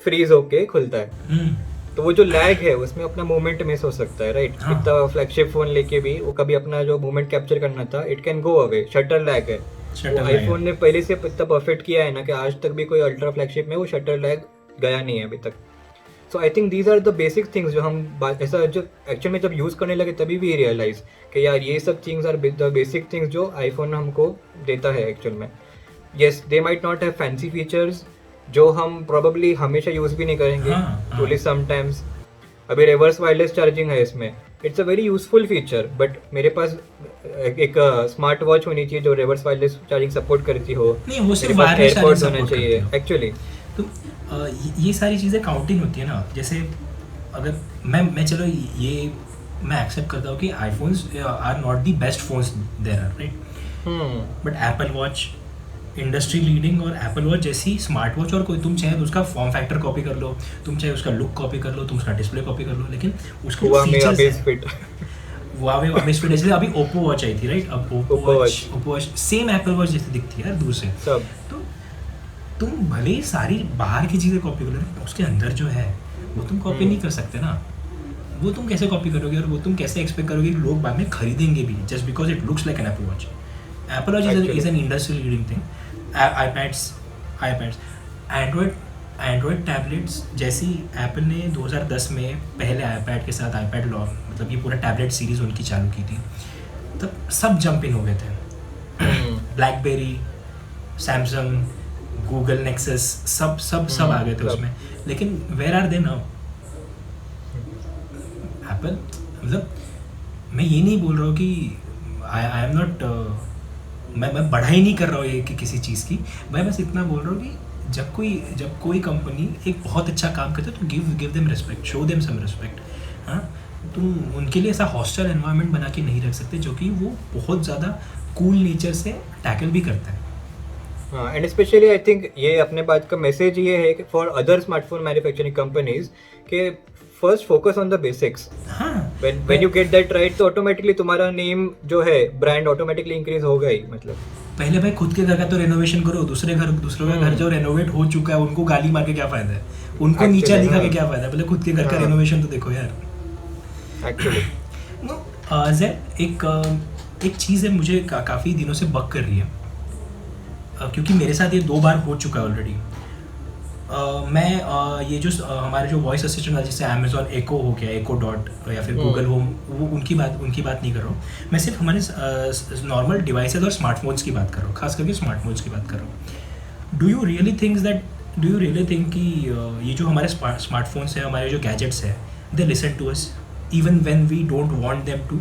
फ्रीज होके खुलता है। तो वो जो लैग है उसमें अपना मूवमेंट मिस हो सकता है, राइट। इतना फ्लैगशिप फोन लेके भी वो कभी अपना जो मूवमेंट कैप्चर करना था, it can go away, shutter lag है। आईफोन ने पहले से इतना परफेक्ट किया है ना कि आज तक भी कोई अल्ट्रा फ्लैगशिप में वो शटर लैग गया नहीं है अभी तक। So I think these are the basic things जो हम ऐसा जो एक्चुअल में जब यूज़ करने लगे तभी भी रियलाइज कि यार ये सब things are the basic things जो आईफोन हमको देता है एक्चुअल में। Yes, they might not have fancy features जो हम प्रोबेबली हमेशा यूज़ भी नहीं करेंगे, ओनली समटाइम्स। अभी रिवर्स वायरलेस चार्जिंग है इसमें, it's a very useful feature, but मेरे पास एक स्मार्ट वॉच होनी चाहिए जो रिवर्स वायरलेस चार्जिंग सपोर्ट करती हो। नहीं, वो सिर्फ वायरलेस एयरपोर्ट्स होने चाहिए एक्चुअली। तो ये सारी चीज़ें काउंटिंग होती है ना। जैसे अगर मैं चलो ये मैं एक्सेप्ट करता हूँ कि iPhones are not the best phones there are, right, but Apple watch industry leading, और एप्पल वॉच जैसी स्मार्ट वॉच और कोई, तुम चाहे उसका फॉर्म फैक्टर कॉपी कर लो, तुम चाहे उसका लुक कॉपी कर लो, तुम उसका डिस्प्ले कॉपी कर लो, लेकिन उसके फीचर्स जैसे अभी ओप्पो वॉच आई थी, राइट। अब Oppo watch same Apple watch जैसे दिखती है यार दूर से सब। तो तुम भले ही सारी बाहर की चीज़ें कॉपी कर लो, उसके अंदर जो है वो तुम कॉपी नहीं कर सकते ना। वो तुम कैसे कॉपी करोगे, और वो तुम कैसे एक्सपेक्ट करोगे कि लोग बाद में खरीदेंगे भी just because it looks like an apple watch. Apple watch is an industry leading thing. iPads, Android tablets जैसी एप्पल ने 2010 में पहले iPad के साथ iPad लॉन्च, मतलब ये पूरा टैबलेट सीरीज़ उनकी चालू की थी, तब सब जंप इन हो गए थे। ब्लैकबेरी, सैमसंग, गूगल नेक्सस, सब आ गए थे उसमें। लेकिन where are they now? Apple, मतलब मैं ये नहीं बोल रहा हूँ कि आई एम नॉट, मैं बढ़ाई नहीं कर रहा हूँ ये कि किसी चीज़ की, मैं बस इतना बोल रहा हूँ कि जब कोई कंपनी एक बहुत अच्छा काम करते है तो give them respect, show them some respect. हाँ, तुम उनके लिए ऐसा हॉस्टल एनवायरनमेंट बना के नहीं रख सकते जो कि वो बहुत ज़्यादा कूल नेचर से टैकल भी करता है। हाँ, एंड स्पेशली आई थिंक ये अपने बात का मैसेज ये है कि for other smartphone manufacturing companies के first focus on the basics. When you get that right तो ऑटोमेटिकली तुम्हारा नेम जो है ब्रांड ऑटोमेटिकली इंक्रीज होगा ही। मतलब पहले भाई खुद के घर का तो रेनोवेशन करो, दूसरों का घर जो रेनोवेट हो चुका है उनको गाली मार के क्या फायदा है, उनको नीचा दिखा के क्या फायदा है, पहले खुद के घर का रेनोवेशन तो देखो यार। एक्चुअली एक चीज़ है मुझे काफ़ी दिनों से बग कर रही है, क्योंकि मेरे साथ ये 2 बार हो चुका है ऑलरेडी। मैं ये जो हमारे जो वॉइस असिस्टेंट है जैसे अमेजॉन एको हो गया, एको डॉट या फिर गूगल होम, वो उनकी बात नहीं कर रहा हूँ मैं, सिर्फ हमारे नॉर्मल डिवाइसेज और स्मार्टफोन्स की बात कर रहा हूँ, खास करके स्मार्टफोन्स की बात कर रहा हूँ। डू यू रियली थिंक कि ये जो हमारे स्मार्टफोन्स हैं, हमारे जो गैजेट्स हैं, they listen to us even when we don't want them to?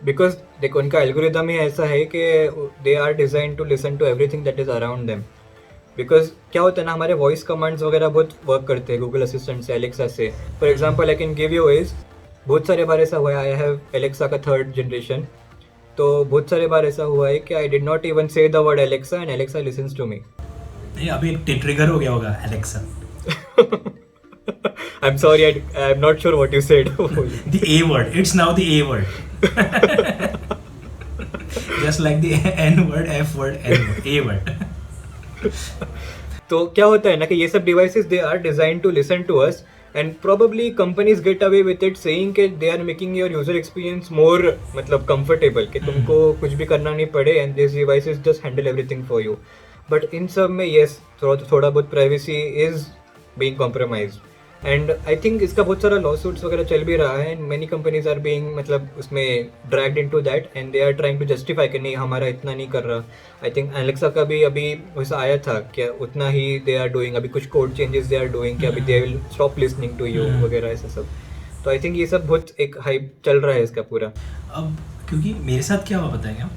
Because देखो उनका एल्गोरिदम ही ऐसा है कि they are design to listen to everything that is around them. Because क्या होता है ना, हमारे वॉइस कमांड्स वगैरह बहुत वर्क करते हैं गूगल असिस्टेंट से, एलेक्सा से। For example I can give you is, बहुत सारे बार ऐसा हुआ है, आई हैव एलेक्सा का 3rd जनरेशन, तो बहुत सारे बार ऐसा हुआ है कि I did not even say the word Alexa and Alexa listens to me. अभी ट्रिगर हो गया होगा Alexa. I'm sorry, I'm not sure what you said. The A word. It's now the A word. Just like the N word, F word, N word, A word. तो क्या होता है ना कि ये सब devices they are design to listen to us and probably companies get away with it saying कि they are making your user experience more मतलब कंफर्टेबल कि तुमको कुछ भी करना नहीं पड़े and this devices just handle everything for you. But इन सब में येस थोड़ा बहुत privacy is being compromised and I think इसका बहुत सारा लॉ सूट्स वगैरह चल भी रहा है and many companies are being मतलब उसमें dragged into that and they are trying to justify कि नहीं हमारा इतना नहीं कर रहा. आई थिंक एलेक्सा का भी अभी वैसा आया था कि उतना ही दे आर डूइंग, अभी कुछ code changes they are doing कि अभी they will stop listening to you वगैरह ऐसा सब. तो आई थिंक ये सब बहुत एक हाइप चल रहा है इसका पूरा. अब क्योंकि मेरे साथ क्या हुआ पता है क्या,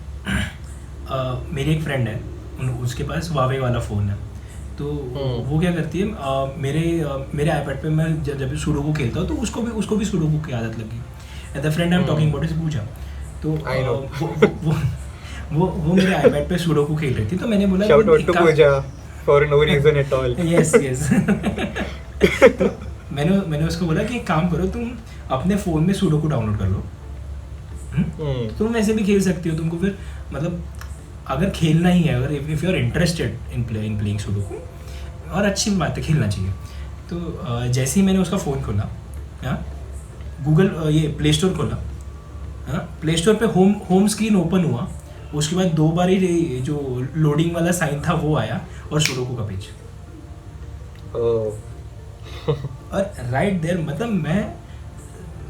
मेरी एक फ्रेंड है, उसके पास वावे वाला फ़ोन है. तो वो क्या करती है, मेरे आईपैड पे मैं जब सुडोकू खेलता हूँ तो उसको भी सुडोकू की आदत लगी. And the friend I am talking about is Pooja. तो वो मेरे आईपैड पे सुडोकू खेल रही थी. तो मैंने बोला shout out to Pooja for no reason at all. Yes. तो मैंने उसको बोला कि एक काम करो, तुम अपने फ़ोन में सुडोकू डाउनलोड कर लो. तुम वैसे भी खेल सकती हो. तुमको फिर मतलब अगर खेलना ही है, अगर if you are interested in playing sudoku, और अच्छी बात है, खेलना चाहिए. तो जैसे ही मैंने उसका फ़ोन खोला, गूगल ये प्ले स्टोर खोला, प्ले स्टोर पे होम स्क्रीन ओपन हुआ, उसके बाद 2 बार ही जो लोडिंग वाला साइन था वो आया और सुडोकू का पेज. और राइट देयर मतलब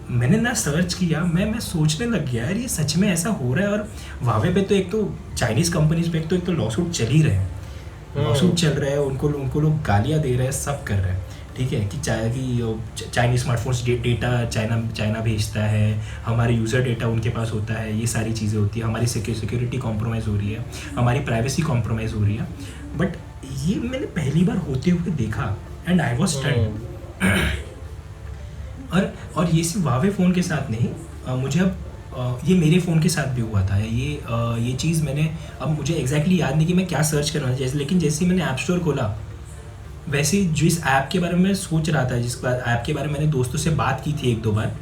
मैंने ना सर्च किया, मैं सोचने लग गया यार ये सच में ऐसा हो रहा है. और वावे पे तो एक तो चाइनीज़ कंपनीज पे एक तो लॉ सूट चल ही रहे हैं, लॉ सूट चल रहे हैं, उनको लोग गालियाँ दे रहे हैं, सब कर रहे हैं. ठीक है कि चाइनीज स्मार्टफोन्स डेटा चाइना भेजता है, हमारे यूज़र डेटा उनके पास होता है, ये सारी चीज़ें होती है, हमारी सिक्योरिटी कॉम्प्रोमाइज़ हो रही है, हमारी प्राइवेसी कॉम्प्रोमाइज़ हो रही है. बट ये मैंने पहली बार होते हुए देखा एंड आई वॉज स्टन्ड. और ये सिर्फ वावे फ़ोन के साथ नहीं, मुझे अब ये मेरे फ़ोन के साथ भी हुआ था. ये चीज़ मैंने, अब मुझे एग्जैक्टली याद नहीं कि मैं क्या सर्च कर रहा था, लेकिन जैसे ही मैंने ऐप स्टोर खोला, वैसे ही जिस ऐप के बारे में मैं सोच रहा था, जिस ऐप के बारे में मैंने दोस्तों से बात की थी 1-2 बार,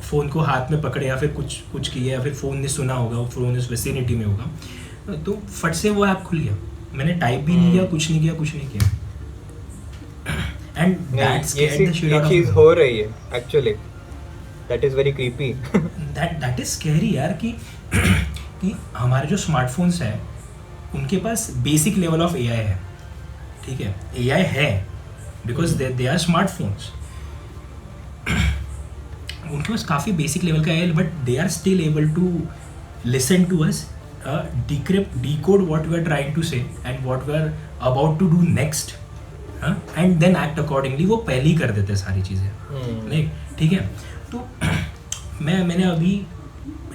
फ़ोन को हाथ में पकड़े या फिर कुछ किया, या फिर फ़ोन ने सुना होगा, वो फ़ोन इस विसिनिटी में होगा, तो फट से वो ऐप खुल गया. मैंने टाइप भी नहीं किया, कुछ नहीं किया. And that scared the shit out of me. चीज हो रही है actually. That is very creepy. That is scary यार कि हमारे जो स्मार्टफोन्स हैं उनके पास बेसिक लेवल ऑफ AI है. ठीक है, AI है because they are स्मार्टफोन्स. उनके पास काफ़ी बेसिक लेवल का है, but they are still able to listen to us, decode what we are trying to say and what we are about to do next. And then act accordingly. वो पहले ही कर देते हैं सारी चीज़ें. नहीं, ठीक है. तो मैंने अभी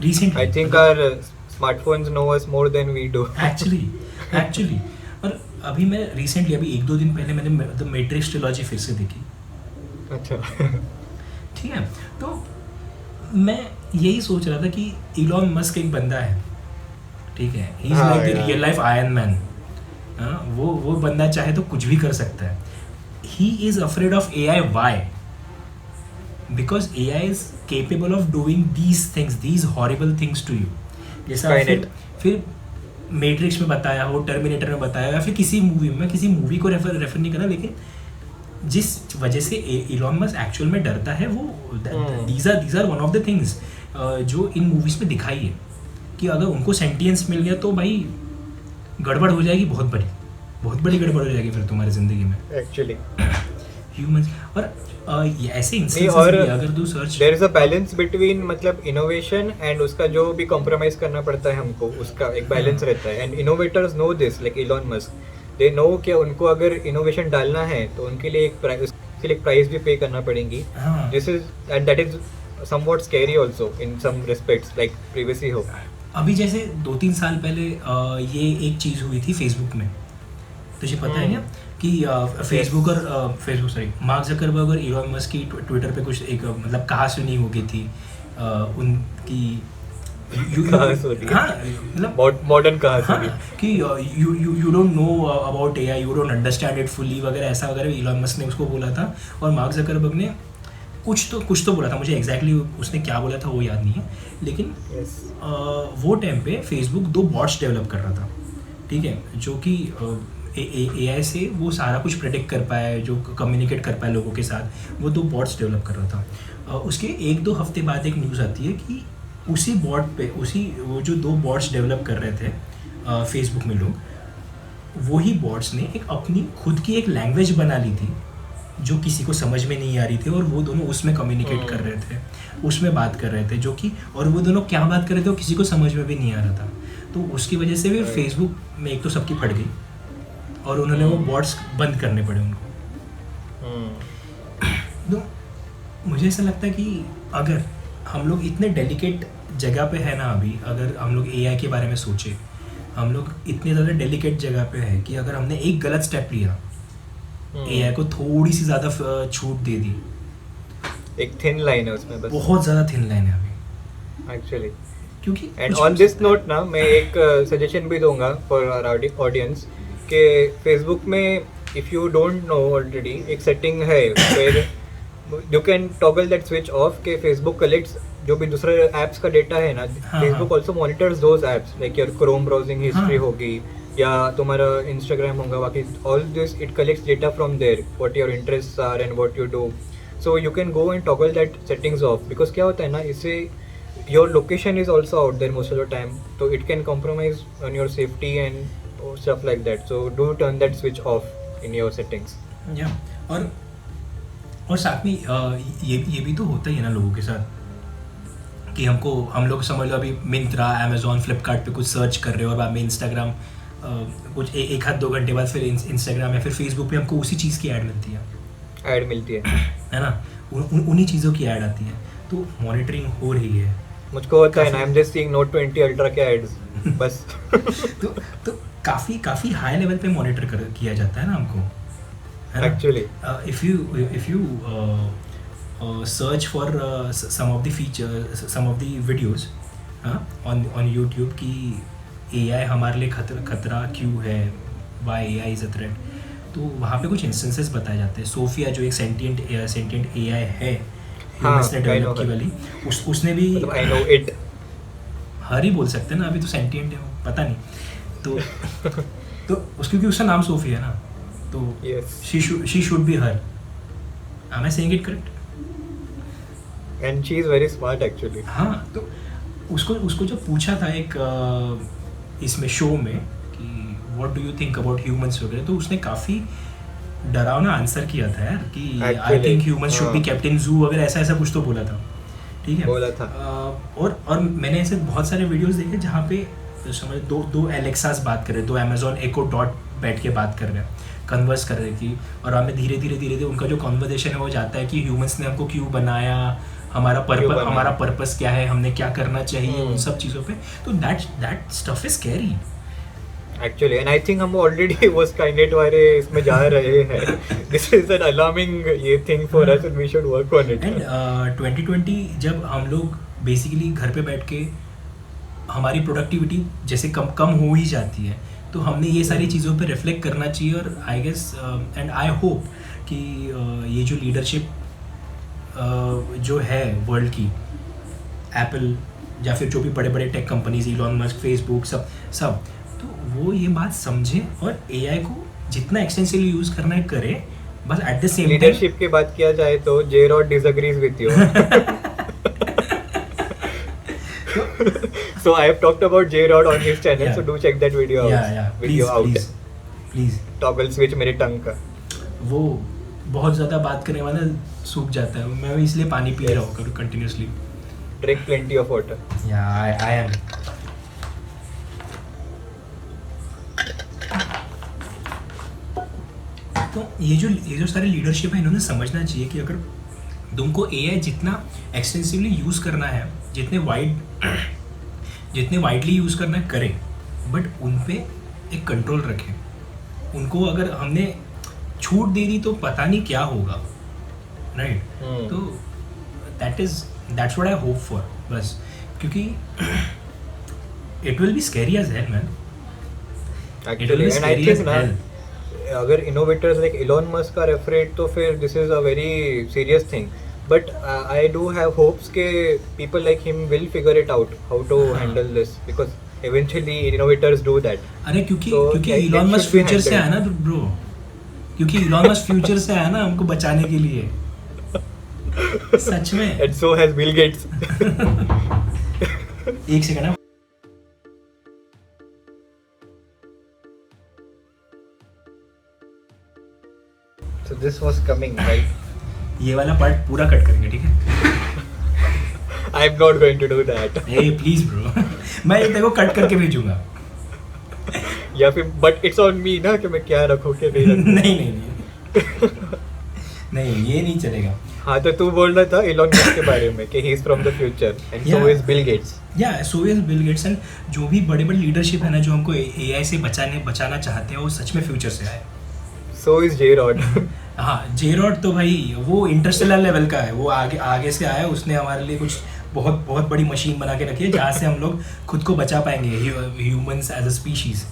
recently, I think our smartphones know us more than we do actually. और अभी मैं रिसेंटली, अभी 1-2 दिन पहले मैंने द मैट्रिक्स ट्रिलॉजी फिर से देखी. अच्छा. ठीक है. तो मैं यही सोच रहा था कि इलॉन मस्क एक बंदा है, ठीक है, he is like the real life iron man. वो बंदा चाहे तो कुछ भी कर सकता है. He is afraid of AI. Why? Because AI is capable of doing these things, these horrible things to you. जैसा फिर मैट्रिक्स में बताया हो, टर्मिनेटर में बताया, या फिर किसी मूवी में, किसी मूवी को रेफर नहीं करना, लेकिन जिस वजह से इलॉन मस्क एक्चुअल में डरता है, वो these are one of the things जो इन मूवीज में दिखाई है कि अगर उनको सेंटियंस मिल गया तो भाई गड़बड़ हो जाएगी, बहुत बड़ी गड़बड़ हो जाएगी फिर तुम्हारी जिंदगी में एक्चुअली. ह्यूमंस. और ऐसे इंस्टेंसेस भी अगर तू search, there is a balance between मतलब इनोवेशन एंड उसका जो भी कॉम्प्रोमाइज करना पड़ता है हमको, उसका एक बैलेंस रहता है. And innovators know this, like Elon Musk, they know कि उनको अगर इनोवेशन डालना है तो उनके लिए एक प्राइस भी पे करना पड़ेगी. This is and that is somewhat scary also in some respects, like previously हो. अभी जैसे 2-3 साल पहले ये एक चीज़ हुई थी फेसबुक में, तुझे पता है क्या कि मार्क ज़करबर्ग और इलॉन मस्क की ट्विटर पे कुछ एक मतलब कहासुनी हो गई थी उनकी. मतलब मॉडर्न कहासुनी कि you don't know about AI, you don't understand it fully वगैरह, ऐसा वगैरह इलॉन मस्क ने उसको बोला था. और मार्क ज़करबर्ग ने कुछ तो बोला था, मुझे एग्जैक्टली उसने क्या बोला था वो याद नहीं है, लेकिन वो टाइम पे फेसबुक 2 बॉट्स डेवलप कर रहा था. ठीक है, जो कि AI से वो सारा कुछ प्रेडिक्ट कर पाए, जो कम्युनिकेट कर पाए लोगों के साथ, वो 2 बॉट्स डेवलप कर रहा था। उसके 1-2 हफ्ते बाद एक न्यूज़ आती है कि उसी बॉट पे, वो जो 2 बॉट्स डेवलप कर रहे थे फेसबुक में लोग, वही बॉट्स ने एक अपनी खुद की एक लैंग्वेज बना ली थी जो किसी को समझ में नहीं आ रही थी, और वो दोनों उसमें कम्युनिकेट कर रहे थे, उसमें बात कर रहे थे, जो कि, और वो दोनों क्या बात कर रहे थे वो किसी को समझ में भी नहीं आ रहा था। तो उसकी वजह से फिर फेसबुक में एक तो सबकी फट गई, और उन्होंने वो बॉट्स बंद करने पड़े उनको। तो मुझे ऐसा लगता है कि अगर हम लोग इतने डेलिकेट जगह पे है ना अभी, अगर हम लोग AI के बारे में सोचे, हम लोग इतने ज़्यादा डेलिकेट जगह पे है कि अगर हमने एक गलत स्टेप लिया, AI को थोड़ी सी ज़्यादा छूट दे दी, एक थिन लाइन है उसमें, बस बहुत ज़्यादा थिन लाइन है अभी एक्चुअली। क्योंकि एंड ऑन दिस नोट ना, मैं एक सजेशन भी दूंगा फॉर आवर ऑडियंस कि फेसबुक में if you don't know already एक सेटिंग है फिर you can toggle that switch off के फेसबुक कलेक्ट्स जो भी दूसरे ऐप्स का डेटा है ना, Facebook also monitors those apps, like your Chrome browsing history होगी या तुम्हारा इंस्टाग्राम होगा, बाकी all this it collects data from there, what your interest are and what you do. So you can go and toggle that settings of, because क्या होता है ना, इससे your location is also out there most of the time, so it can compromise on your safety and stuff like that. So do turn that switch off in your settings. Yeah, और साथ में ये भी तो होता ही है ना लोगों के साथ कि हम लोग समझ लो अभी मिंत्रा, अमेजोन, फ्लिपकार्ट पे कुछ सर्च कर रहे हो और बाद में इंस्टाग्राम कुछ 1-2 घंटे बाद फिर इंस्टाग्राम या फिर फेसबुक पे हमको उसी चीज़ की ऐड मिलती है ना, उन्हीं चीज़ों की ऐड आती है, तो मॉनिटरिंग हो रही है। मुझको होता है ना, I am just seeing Note 20 ultra के एड्स बस। तो काफ़ी हाई लेवल पे मॉनिटर किया जाता है ना हमको, है ना? Actually, if you search for some of the features, some of the videos on YouTube कि AI हमारे लिए खतरा क्यों है, why AI is a threat, तो वहाँ पे कुछ इंस्टेंसेस बताए जाते हैं। सोफिया जो एक सेंटिएंट AI है, ह्यूमंस ने डेवलप की वाली, उसने भी, I know it, हर ही बोल सकते हैं ना, अभी तो सेंटिएंट है पता नहीं, तो उसकी, क्योंकि उसका नाम सोफिया है ना, तो yes, she should be her. Am I saying it correct? and she is very smart actually. हाँ, तो उसको जब पूछा था एक इसमें शो में कि what do you think about humans वगैरह, तो उसने काफ़ी डरावना आंसर किया था यार कि I think humans should be kept in जू वगैरह, ऐसा कुछ तो बोला था, ठीक है, बोला था। और मैंने ऐसे बहुत सारे वीडियोस देखे जहाँ पे तो समझ दो एलेक्सास बात कर रहे, 2 अमेजोन Echo Dot बैठ के बात कर रहे हैं, कन्वर्स कर रही थी, और हमें धीरे धीरे उनका जो कन्वर्सेशन है वो जाता है कि ह्यूमंस ने हमको क्यों बनाया, हमारा पर्पस क्या है, हमने क्या करना चाहिए, उन सब चीज़ों पे। तो that stuff is scary actually, and I think हम ऑलरेडी वो स्काईनेट वाले इसमें जा रहे हैं। दिस इज एन अलार्मिंग ये thing for us and we should work on it. And 2020 जब हम लोग बेसिकली घर पे बैठ के हमारी प्रोडक्टिविटी जैसे कम हो ही जाती है, तो हमने ये सारी चीज़ों पे रिफ्लेक्ट करना चाहिए। और I guess and I hope कि ये जो लीडरशिप जो है वर्ल्ड की, एप्पल या फिर जो भी बड़े बड़े tech companies, Elon Musk, Facebook, सब तो वो ये बात समझें और AI को जितना एक्सटेंसिवली यूज़ करना है करे, बस at the same time. Leadership की बात किया जाए तो J Rod disagrees with you. So I have talked about J Rod on his channel, Yeah. so do check that video out. Yeah, Video please. Toggle switch मेरे टंग का। वो बहुत ज़्यादा बात करने वाला सूख जाता है, मैं इसलिए पानी पी रहा हूँ continuously. Drink plenty of water. Yeah, I am. तो ये जो सारे लीडरशिप है, इन्होंने समझना चाहिए कि अगर तुमको AI जितना एक्सटेंसिवली यूज़ करना है, जितने वाइडली यूज़ करना है करें, बट उन पे एक कंट्रोल रखें। उनको अगर हमने छूट दे दी तो पता नहीं क्या होगा, राइट? तो that's what I hope for, बस, क्योंकि it will be scary as hell man. Actually, and I think ना अगर innovators like Elon Musk are afraid तो फिर this is a very serious thing, but I do have hopes के people like him will figure it out how to handle this, because eventually innovators do that. अरे क्योंकि So, क्योंकि that Elon Musk should be future से आया handled. ना bro, क्योंकि Elon Musk future से आया ना हमको बचाने के लिए, सच में। And so has Bill Gates. एक सेकंड ना, So this was coming, right? ये वाला पार्ट पूरा कट करेंगे, ठीक है? I'm not going to do that. A please bro, मैं तेरे को कट करके भेजूंगा। या फिर but it's on me ना कि मैं क्या रखूँ क्या नहीं रखूँ. नहीं नहीं नहीं नहीं, ये नहीं चलेगा। हाँ तो तू बोल रहा था इलॉन मस्क के बारे में कि he is from the future and so Yeah. is Bill Gates. या so is Bill Gates, and जो भी बड़े बड़े लीडरशिप है ना जो हमको एआई से बचाना चाहते हैं, वो सच में फ्यूचर से आए। So is J-Rod. हाँ, जेरॉड तो भाई वो इंटरस्टेलर लेवल का है, वो आगे आगे से आया, उसने हमारे लिए कुछ बहुत बहुत बड़ी मशीन बना के रखी है जहाँ से हम लोग खुद को बचा पाएंगे, humans as a species.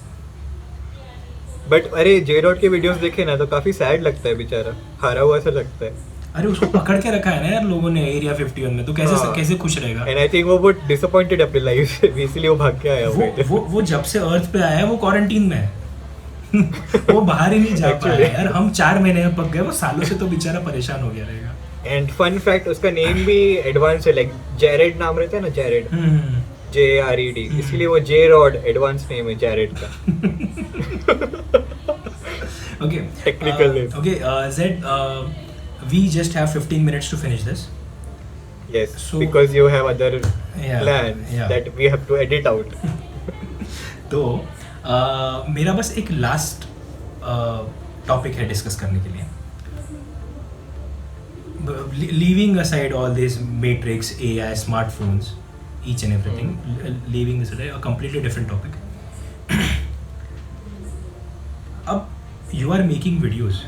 But अरे J-Rod के वीडियोस देखे ना तो काफी सैड लगता है, बेचारा हारा हुआ सा लगता है. अरे उसको पकड़ के रखा है ना यार लोगों ने एरिया 51 में, तो कैसे हाँ. कैसे खुश रहेगा? एंड आई थिंक वो बहुत डिसअपॉइंटेड अपनी लाइफ से, इसीलिए वो भाग के आया हुआ है. वो जब से अर्थ पे आया है वो क्वारंटीन में है। वो बाहर ही नहीं जा पाया Actually. यार, हम 4 महीने में पक गए, वो सालों से तो बेचारा परेशान हो गया रहेगा। एंड फन फैक्ट, उसका नेम भी एडवांस है, लाइक जेरेड नाम रहता है ना, जेरेड, JRED, इसलिए वो J-Rod एडवांस नेम है जेरेड का. Okay. Technical name. Okay, Zed, we just have 15 minutes to finish this. Yes, So- because you have other Yeah, plans yeah. that we have to edit out. तो मेरा बस एक last topic है discuss करने के लिए, leaving aside all this matrix, AI, smartphones, each and everything, leaving this a completely different topic. अब you are making videos,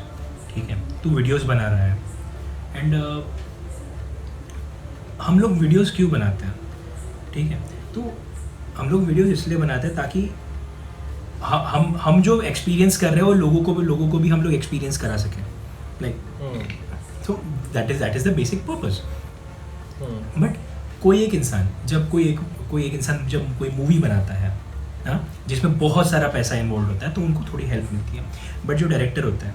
ठीक है, तू वीडियोस बना रहा है, एंड हम लोग वीडियोस क्यों बनाते हैं, ठीक है? तो हम लोग वीडियोस इसलिए बनाते हैं ताकि हम जो एक्सपीरियंस कर रहे हैं वो लोगों को भी हम लोग एक्सपीरियंस करा सकें, like, so that is the basic purpose. But कोई एक इंसान जब कोई मूवी बनाता है ना, जिसमें बहुत सारा पैसा इन्वॉल्व होता है, तो उनको थोड़ी हेल्प मिलती है। बट जो डायरेक्टर होता है,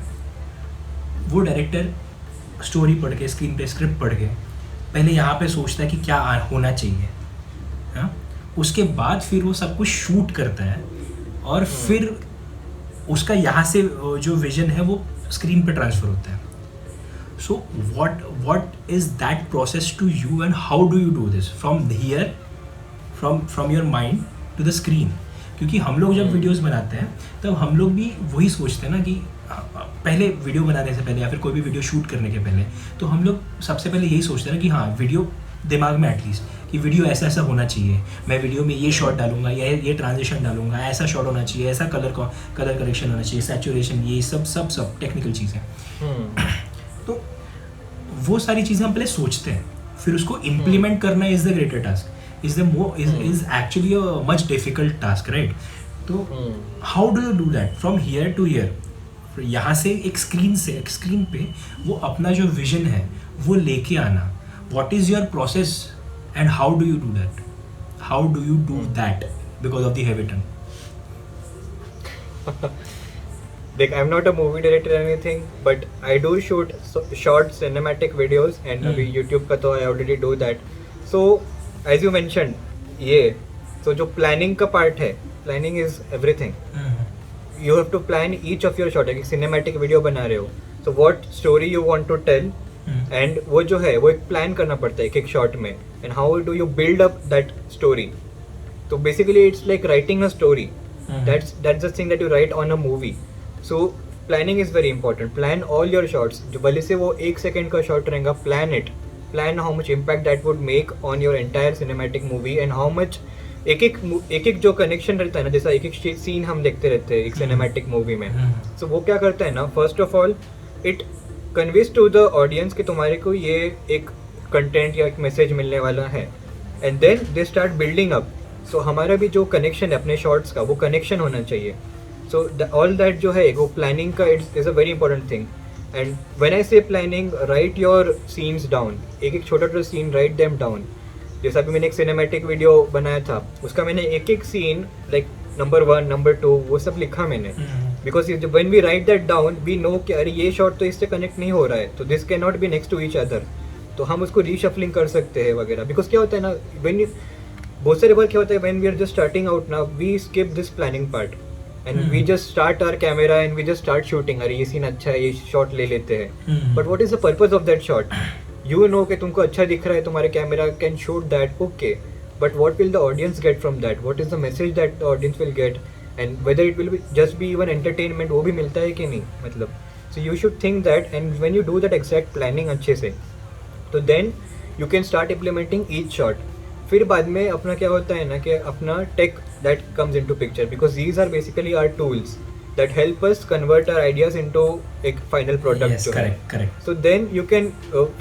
वो डायरेक्टर स्टोरी पढ़ के, स्क्रीन पे स्क्रिप्ट पढ़ के पहले यहाँ पे सोचता है कि क्या होना चाहिए, हाँ, उसके बाद फिर वो सब कुछ शूट करता है, और फिर उसका यहाँ से जो विजन है वो स्क्रीन पे ट्रांसफर होता है। So what is that process to you, and how do you do this from here, from your mind to the screen? क्योंकि हम लोग जब वीडियोस बनाते हैं तब हम लोग भी वही सोचते हैं ना कि पहले वीडियो बनाने से पहले या फिर कोई भी वीडियो शूट करने के पहले तो हम लोग सबसे पहले यही सोचते हैं ना कि हाँ, वीडियो दिमाग में एटलीस्ट कि वीडियो ऐसा ऐसा होना चाहिए, मैं वीडियो में ये शॉट डालूंगा, ये ट्रांजिशन डालूंगा, ऐसा शॉट होना चाहिए, ऐसा कलर करेक्शन होना चाहिए, सैचुरेशन, ये सब टेक्निकल चीज़ें। तो वो सारी चीज़ें हम पहले सोचते हैं, फिर उसको इम्प्लीमेंट करना is the greater task, is actually a much difficult task, right? तो how do you do that from here to here? यहाँ से एक स्क्रीन पे वो अपना जो विजन है वो लेके आना, what is your process and how do you do that? How do you do that because of the heavy turn? Like, I'm not a movie director or anything, but I do shoot short cinematic videos, and अभी YouTube का तो I already do that. So as you mentioned, ये so जो planning का part है, planning is everything. You have to plan each of your shot. एक cinematic video बना रहे हो, so what story you want to tell, and वो जो है वो एक plan करना पड़ता है एक shot में, and how do you build up that story. So basically it's like writing a story. That's the thing that you write on a movie. So planning is very important. Plan all your shots. जो भले से वो 1 second का shot रहेगा, plan it. Plan how much impact that would make on your entire cinematic movie, and how much एक जो connection रहता है ना, जैसा एक सीन हम देखते रहते हैं एक सिनेमैटिक मूवी में, so वो क्या करता है ना, first of all it conveys to the audience कि तुम्हारे को ये एक कंटेंट या एक मैसेज मिलने वाला है, and then they start building up. So हमारा भी जो कनेक्शन है अपने शॉर्ट्स का, वो कनेक्शन होना चाहिए. So all that जो है वो planning का is a very important thing. And when I say planning, write your scenes down. एक छोटा scene, write them down. जैसा अभी मैंने एक सिनेमैटिक वीडियो बनाया था, उसका मैंने एक एक सीन लाइक नंबर 1 नंबर 2 वो सब लिखा मैंने, because when we write that down we know कि अरे ये शॉट तो इससे कनेक्ट नहीं हो रहा है, तो this can not be next to each other, तो हम उसको रीशफलिंग कर सकते हैं वगैरह. बिकॉज क्या होता है ना, बहुत सारे बार क्या होता है when we are just starting out ना, we skip this planning part and we just start our camera and we just start shooting. अरे ये सीन अच्छा है, ये शॉट ले लेते हैं, but what is the purpose of that shot? You know कि तुमको अच्छा दिख रहा है, तुम्हारे camera can shoot that, okay, but what will the audience get from that? What is the message that the audience will get? And whether it will be just be even entertainment, वो भी मिलता है कि नहीं, मतलब. So you should think that, and when you do that exact planning अच्छे से, तो then you can start implementing each shot. फिर बाद में अपना क्या होता है ना कि अपना tech that comes into picture, because these are basically our tools that help us convert our ideas into a final product. Yes, correct. So then you can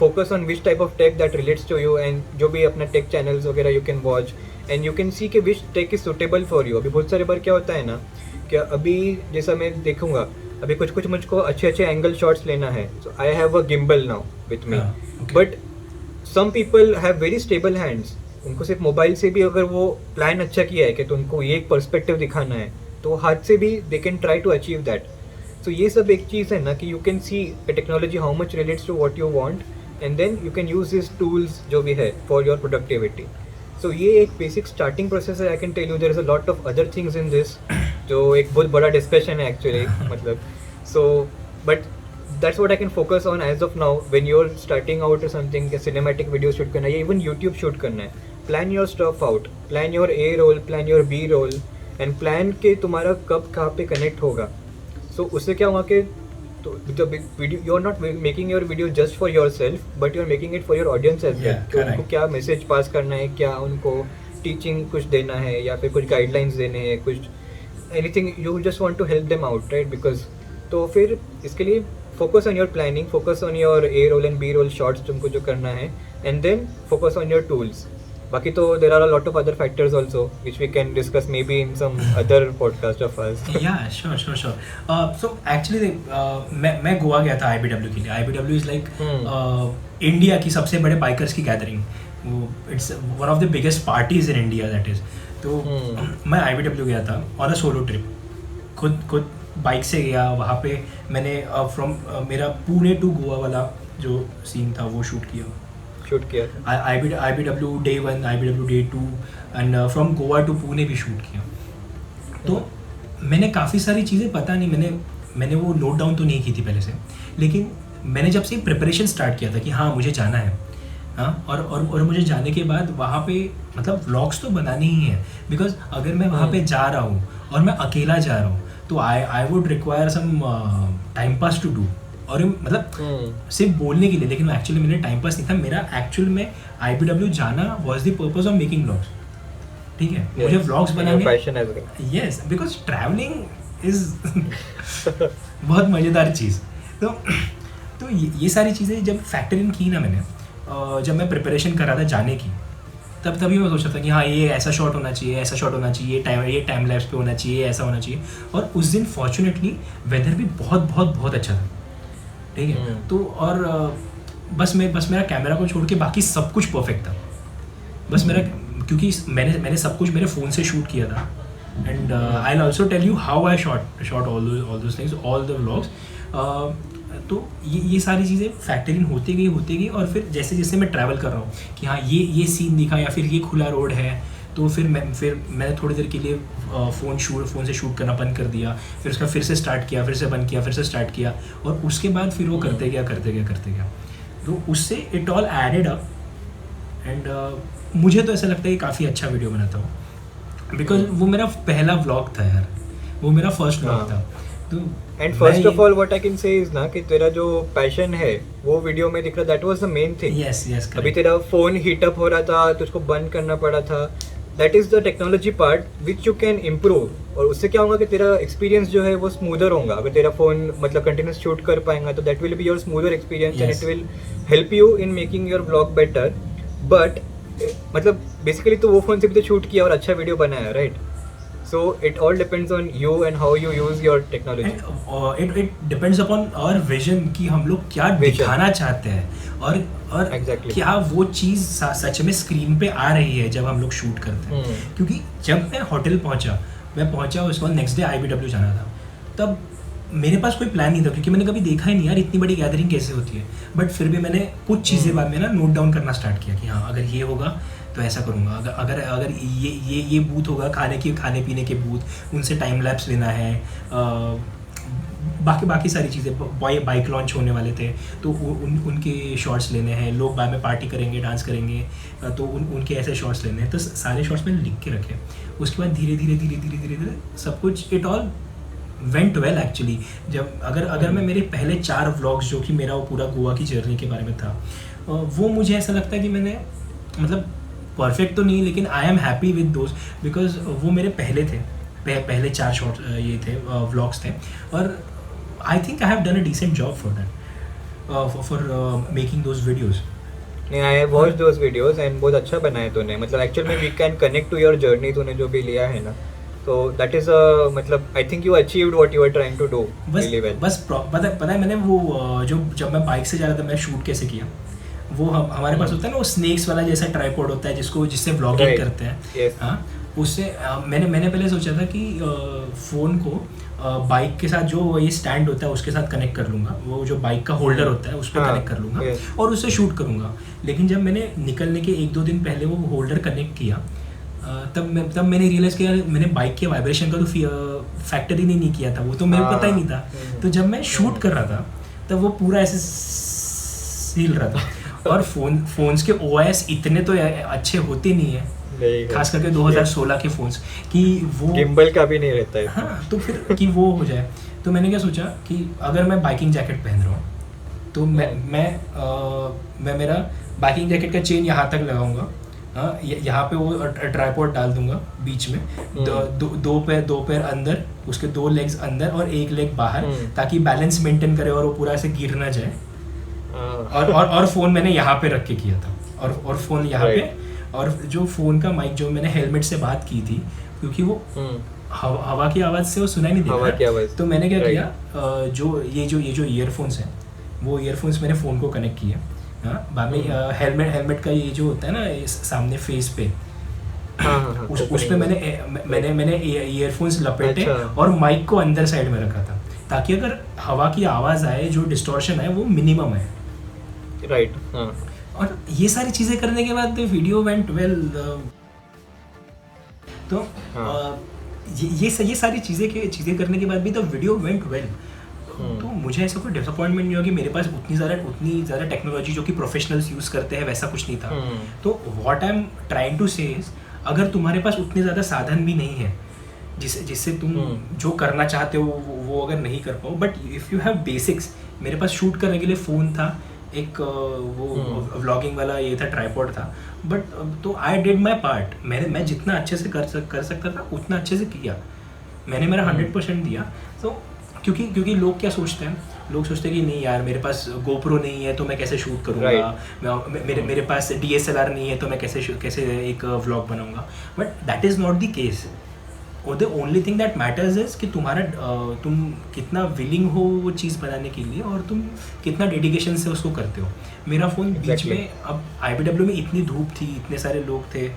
focus on which type of tech that relates to you, and जो भी अपना tech channels वगैरह you can watch and you can see कि which tech is suitable for you. अभी बहुत सारे बार क्या होता है ना कि अभी जैसा मैं देखूंगा, अभी कुछ मुझको अच्छे एंगल शॉट्स लेना है, so I have a gimbal now with me, but some people have very stable hands. उनको सिर्फ मोबाइल से भी अगर वो प्लान अच्छा किया है कि तो उनको ये एक पर्सपेक्टिव दिखाना है, तो हाथ से भी they can try to achieve that. So ये सब एक चीज़ है ना कि you can see technology how much relates to what you want, and then you can use this tools जो भी है फॉर योर प्रोडक्टिविटी. सो ये एक बेसिक स्टार्टिंग प्रोसेस है. I can tell you there is a lot of other things in this, जो एक बहुत बड़ा डिस्कशन है एक्चुअली, मतलब. So but that's what I can focus on as of now. When you are starting out और something, cinematic video shoot करना है या इवन यूट्यूब शूट करना है, plan your stuff out, plan your A roll, plan your B roll, and plan के तुम्हारा कब कहाँ पे कनेक्ट होगा. सो उससे क्या होगा कि तो video, you are not making your video just for yourself, but you are making it for your audience as well. कि उनको क्या मैसेज पास करना है, क्या उनको टीचिंग कुछ देना है या फिर कुछ गाइडलाइंस देने हैं, कुछ anything you just want to help them out, right? Because तो फिर इसके लिए focus on your planning, focus on your A roll and B roll shots तुमको जो करना है, and then focus on your tools. बाकी तो there are a lot of other factors also which we can discuss maybe in some other podcast of us. Yeah, sure. So actually, मैं गोवा गया था IBW के लिए. IBW is like India की सबसे बड़े बाइकर्स की गैदरिंग. वो it's one of the biggest parties in India that is. तो मैं IBW गया था ऑन अ सोलो ट्रिप. खुद बाइक से गया. वहाँ पे मैंने फ्रॉम मेरा पुणे टू गोवा वाला जो सीन था वो शूट किया. IBW Day 1, IBW Day 2 and from Goa to Pune भी शूट किया. तो मैंने काफ़ी सारी चीज़ें पता नहीं, मैंने वो नोट डाउन तो नहीं की थी पहले से, लेकिन मैंने जब से प्रिपरेशन स्टार्ट किया था कि हाँ मुझे जाना है, हाँ, और मुझे जाने के बाद वहाँ पे मतलब व्लॉग्स तो बनाने ही हैं. बिकॉज अगर मैं वहाँ पे जा रहा हूँ और मैं अकेला जा रहा हूँ तो I would require some time pass to do, और मतलब सिर्फ बोलने के लिए. लेकिन एक्चुअली मेरे टाइम पास नहीं था. मेरा एक्चुअल में IBW जाना was the purpose of making vlogs. ठीक है, मुझे व्लॉग्स बनाने, यस, बिकॉज ट्रैवलिंग इज बहुत मज़ेदार चीज़. तो ये सारी चीज़ें जब फैक्टर इन की ना मैंने, जब मैं प्रिपरेशन कर रहा था जाने की, तभी मैं सोच रहा था कि हाँ ये ऐसा शॉट होना चाहिए, ऐसा शॉट होना चाहिए, ये टाइम लैप्स पे होना चाहिए, ऐसा होना चाहिए. और उस दिन फॉर्चुनेटली वेदर भी बहुत अच्छा था. ठीक है, तो और बस मेरा कैमरा को छोड़ के बाकी सब कुछ परफेक्ट था. बस मेरा, क्योंकि मैंने सब कुछ मेरे फ़ोन से शूट किया था. And I will also tell you how I shot all those things, all the vlogs. तो ये सारी चीज़ें फैक्टर इन होती गई. और फिर जैसे मैं ट्रैवल कर रहा हूँ कि हाँ ये सीन दिखा या फिर ये खुला रोड है, तो फिर मैंने थोड़ी देर के लिए फ़ोन से शूट करना बंद कर दिया. फिर उसका फिर से स्टार्ट किया, फिर से बंद किया, फिर से स्टार्ट किया, और उसके बाद फिर वो करते गया. तो उससे it all added up. And मुझे तो ऐसा लगता है कि काफ़ी अच्छा वीडियो बनाता हूँ, बिकॉज वो मेरा पहला व्लॉग था यार, वो मेरा फर्स्ट व्लॉग था. तो and first of all what I can say is ना कि तेरा जो पैशन है वो वीडियो में दिख रहा, that was the main thing. Yes. अभी तेरा फोन हीट अप हो रहा था तो उसको बंद करना पड़ा था. That is the technology part which you can improve. और उससे क्या होगा कि तेरा एक्सपीरियंस जो है वो स्मूदर होगा. अगर तेरा फोन मतलब कंटिन्यूस शूट कर पाएगा तो that will be your smoother experience, and it will help you in making your vlog better. But मतलब बेसिकली तो वो फोन से भी तो शूट किया और अच्छा वीडियो बनाया, right? So So it all depends on you and how you use your technology. It depends upon our vision कि हम लोग क्या Vision. दिखाना चाहते हैं और Exactly. क्या वो चीज़ सच में स्क्रीन पे आ रही है जब हम लोग शूट करते हैं. क्योंकि जब मैं होटल पहुंचा उसके बाद नेक्स्ट डे IBW जाना था. तब मेरे पास कोई प्लान नहीं था क्योंकि मैंने कभी देखा ही नहीं यार इतनी बड़ी गैदरिंग कैसे होती है. बट फिर भी मैंने कुछ चीज़ें बाद में ना नोट डाउन करना स्टार्ट किया कि हाँ अगर ये होगा तो ऐसा करूँगा, अगर ये बूथ होगा खाने पीने के बूथ, उनसे टाइम लैप्स लेना है. बाकी सारी चीज़ें बाइक लॉन्च होने वाले थे तो उनके शॉट्स लेने हैं. लोग बाद में पार्टी करेंगे, डांस करेंगे, तो उनके ऐसे शॉट्स लेने हैं. तो सारे शॉट्स मैंने लिख के रखे. उसके बाद धीरे धीरे सब कुछ it all went well actually. जब अगर मैं मेरे पहले 4 व्लॉग्स जो कि मेरा वो पूरा गोवा की जर्नी के बारे में था, वो मुझे ऐसा लगता है कि मैंने मतलब परफेक्ट तो नहीं लेकिन I am happy with those because वो मेरे पहले थे. पहले 4 शॉर्ट ये थे व्लॉग्स थे और I think I have done a decent job for that for making those videos. नहीं, I have watched those videos and बहुत अच्छा बनाया तूने. मतलब एक्चुअल में we can connect to your journey. तूने जो भी लिया है ना, तो दैट इज मतलब I think you achieved what you are trying to do really well. पता है मैंने वो जब मैं बाइक से जा रहा था मैं शूट कैसे किया. वो हमारे पास होता है ना वो स्नेक्स वाला जैसा ट्राइपॉड होता है जिससे व्लॉगिंग Right. करते हैं. Yes. हाँ, उससे मैंने पहले सोचा था कि फ़ोन को बाइक के साथ जो ये स्टैंड होता है उसके साथ कनेक्ट कर लूँगा. वो जो बाइक का होल्डर होता है उस पर हाँ, कनेक्ट कर लूँगा yes. और उससे शूट करूँगा. लेकिन जब मैंने निकलने के 1-2 दिन पहले वो होल्डर कनेक्ट किया तब मैंने रियलाइज़ किया मैंने बाइक के वाइब्रेशन का तो फैक्टर ही नहीं किया था. वो तो मेरे को पता ही नहीं था. तो जब मैं शूट कर रहा था तब वो पूरा ऐसे हिल रहा था. और फोन्स के OS इतने तो अच्छे होते नहीं है, खास करके 2016 के फोन्स कि वो गिम्बल का भी नहीं रहता है. हाँ, तो फिर कि वो हो जाए. तो मैंने क्या सोचा कि अगर मैं बाइकिंग जैकेट पहन रहा हूँ तो मैं मेरा बाइकिंग जैकेट का चेन यहाँ तक लगाऊंगा. यहाँ पे वो ट्राइपॉड डाल दूंगा बीच में. दो पैर अंदर, उसके 2 लेग्स अंदर और 1 लेग बाहर, ताकि बैलेंस मेंटेन करे और वो पूरा ऐसे गिर ना जाए. और फ़ोन मैंने यहाँ पे रख के किया था और फ़ोन यहाँ पे. और जो फ़ोन का माइक जो मैंने हेलमेट से बात की थी क्योंकि वो हवा की आवाज़ से वो सुनाई नहीं देता. तो मैंने क्या किया, जो ईयरफोन्स हैं वो ईयरफोन्स मैंने फ़ोन को कनेक्ट किया. हाँ, बाद में हेलमेट का ये जो होता है ना सामने फेस पे, उस पे मैंने ईयरफोन्स लपेटे और माइक को अंदर साइड में रखा था ताकि अगर हवा की आवाज़ आए जो डिस्टॉर्शन है वो मिनिमम है. राइट. और ये सारी चीज़ें करने के बाद वीडियो वेंट वेल. तो ये सारी चीज़ें करने के बाद भी तो वीडियो वेंट वेल. तो मुझे ऐसा कोई डिसअपॉइंटमेंट नहीं हुआ कि मेरे पास उतनी ज़्यादा टेक्नोलॉजी जो कि प्रोफेशनल्स यूज़ करते हैं वैसा कुछ नहीं था. तो what I am trying to say is अगर तुम्हारे पास उतने ज़्यादा साधन भी नहीं है जिससे तुम जो करना चाहते हो वो अगर नहीं कर पाओ, but if you have basics. मेरे पास शूट करने के लिए फ़ोन था, एक वो व्लॉगिंग वाला ये था, ट्राइपॉड था. बट तो आई डिड माई पार्ट. मैं जितना अच्छे से कर सकता था उतना अच्छे से किया. मैंने मेरा 100% दिया. तो क्योंकि लोग क्या सोचते हैं, लोग सोचते हैं कि नहीं यार मेरे पास GoPro नहीं है तो मैं कैसे शूट करूँगा. मेरे पास DSLR नहीं है तो मैं कैसे एक व्लॉग बनाऊँगा. But that is not the case. और the only thing that matters is कि तुम कितना विलिंग हो वो चीज़ बनाने के लिए और तुम कितना डेडिकेशन से उसको करते हो. मेरा फ़ोन बीच में अब IBW में इतनी धूप थी, इतने सारे लोग थे,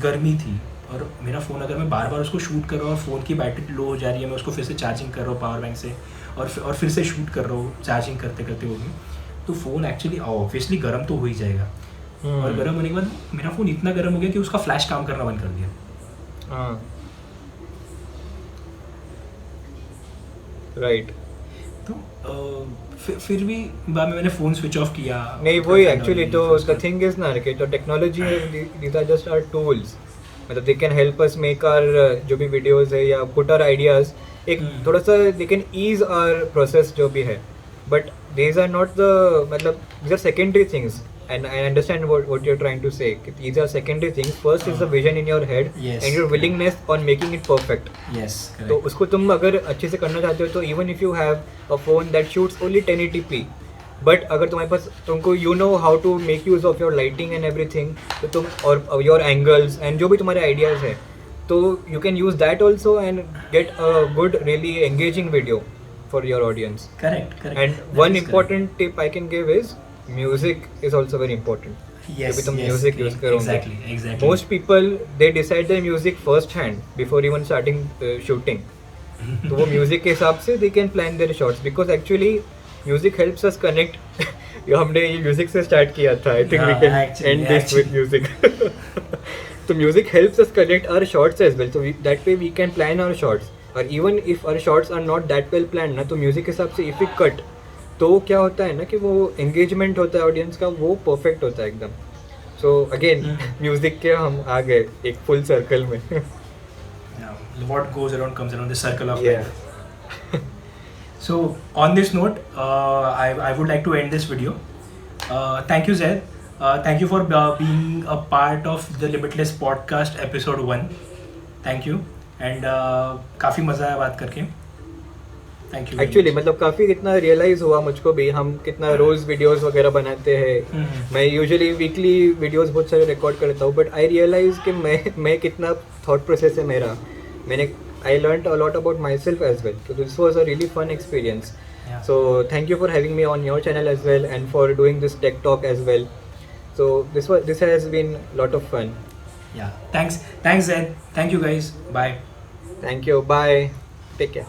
गर्मी थी, और मेरा फ़ोन अगर मैं बार बार उसको शूट कर रहा हूँ और फ़ोन की बैटरी लो हो जा रही है, मैं उसको फिर से चार्जिंग कर रहा हूँ पावर बैंक से और फिर से शूट कर रहा हूँ चार्जिंग करते करते होगी, तो फ़ोन एक्चुअली ऑब्वियसली गर्म तो हो ही जाएगा. और गर्म होने के बाद मेरा फ़ोन इतना गर्म हो गया कि उसका फ्लैश काम करना बंद कर दिया. राइट. तो फिर भी बाद में मैंने फ़ोन स्विच ऑफ किया. नहीं, वही एक्चुअली तो द थिंग इज ना कि तो technology these are just our tools. मतलब they can help us make our जो भी वीडियोस है या पुट आवर आइडियाज एक थोड़ा सा they can ease our process जो भी है. But these are not the मतलब these are secondary things. And I understand what you're trying to say. These are secondary things. First is the vision in your head, yes, and your willingness on making it perfect. Yes, correct. तो उसको तुम अगर अच्छे से करना चाहते हो तो even if you have a phone that shoots only 1080p, but अगर तुम्हारे पास तुमको you know how to make use of your lighting and everything, तो तुम और your angles and जो भी तुम्हारे ideas है, So you can use that also and get a good, really engaging video for your audience. Correct. And That one is important tip I can give is music is also very important. Yes, कि तुम yes, music use करोगे. exactly. Most people they decide their music first hand before even starting shooting. तो वो music के हिसाब से they can plan their shots because actually music helps us connect. हमने ये music से start किया था. I think we Yeah, can actually, end this with music. So music helps us connect our shots as well. So that way we can plan our shots. और even if our shots are not that well planned ना, तो music के हिसाब से if we cut, तो क्या होता है ना कि वो engagement होता है audience का, वो perfect होता है एकदम. So again music के हम आ गए एक full circle में. Yeah, what goes around comes around, the circle of Yeah. life. So on this note, I would like to end this video. Thank you, Zaid. Thank you for being a part of the Limitless Podcast episode 1. Thank you. And काफ़ी मज़ा आया बात करके. Thank you. Actually मतलब काफ़ी कितना realise हुआ मुझको भी, हम कितना रोज़ वीडियोस वगैरह बनाते हैं. मैं यूजुअली वीकली वीडियोस बहुत सारे रिकॉर्ड करता हूँ, बट आई रियलाइज़ कि मैं कितना थॉट प्रोसेस है मेरा. I learned a lot about myself as well. So this was a really fun experience. Yeah. So thank you for having me on your channel as well and for doing this tech talk as well. So this has been a lot of fun. Yeah. Thanks, Zaid. Thank you, guys. Bye. Thank you. Bye. Take care.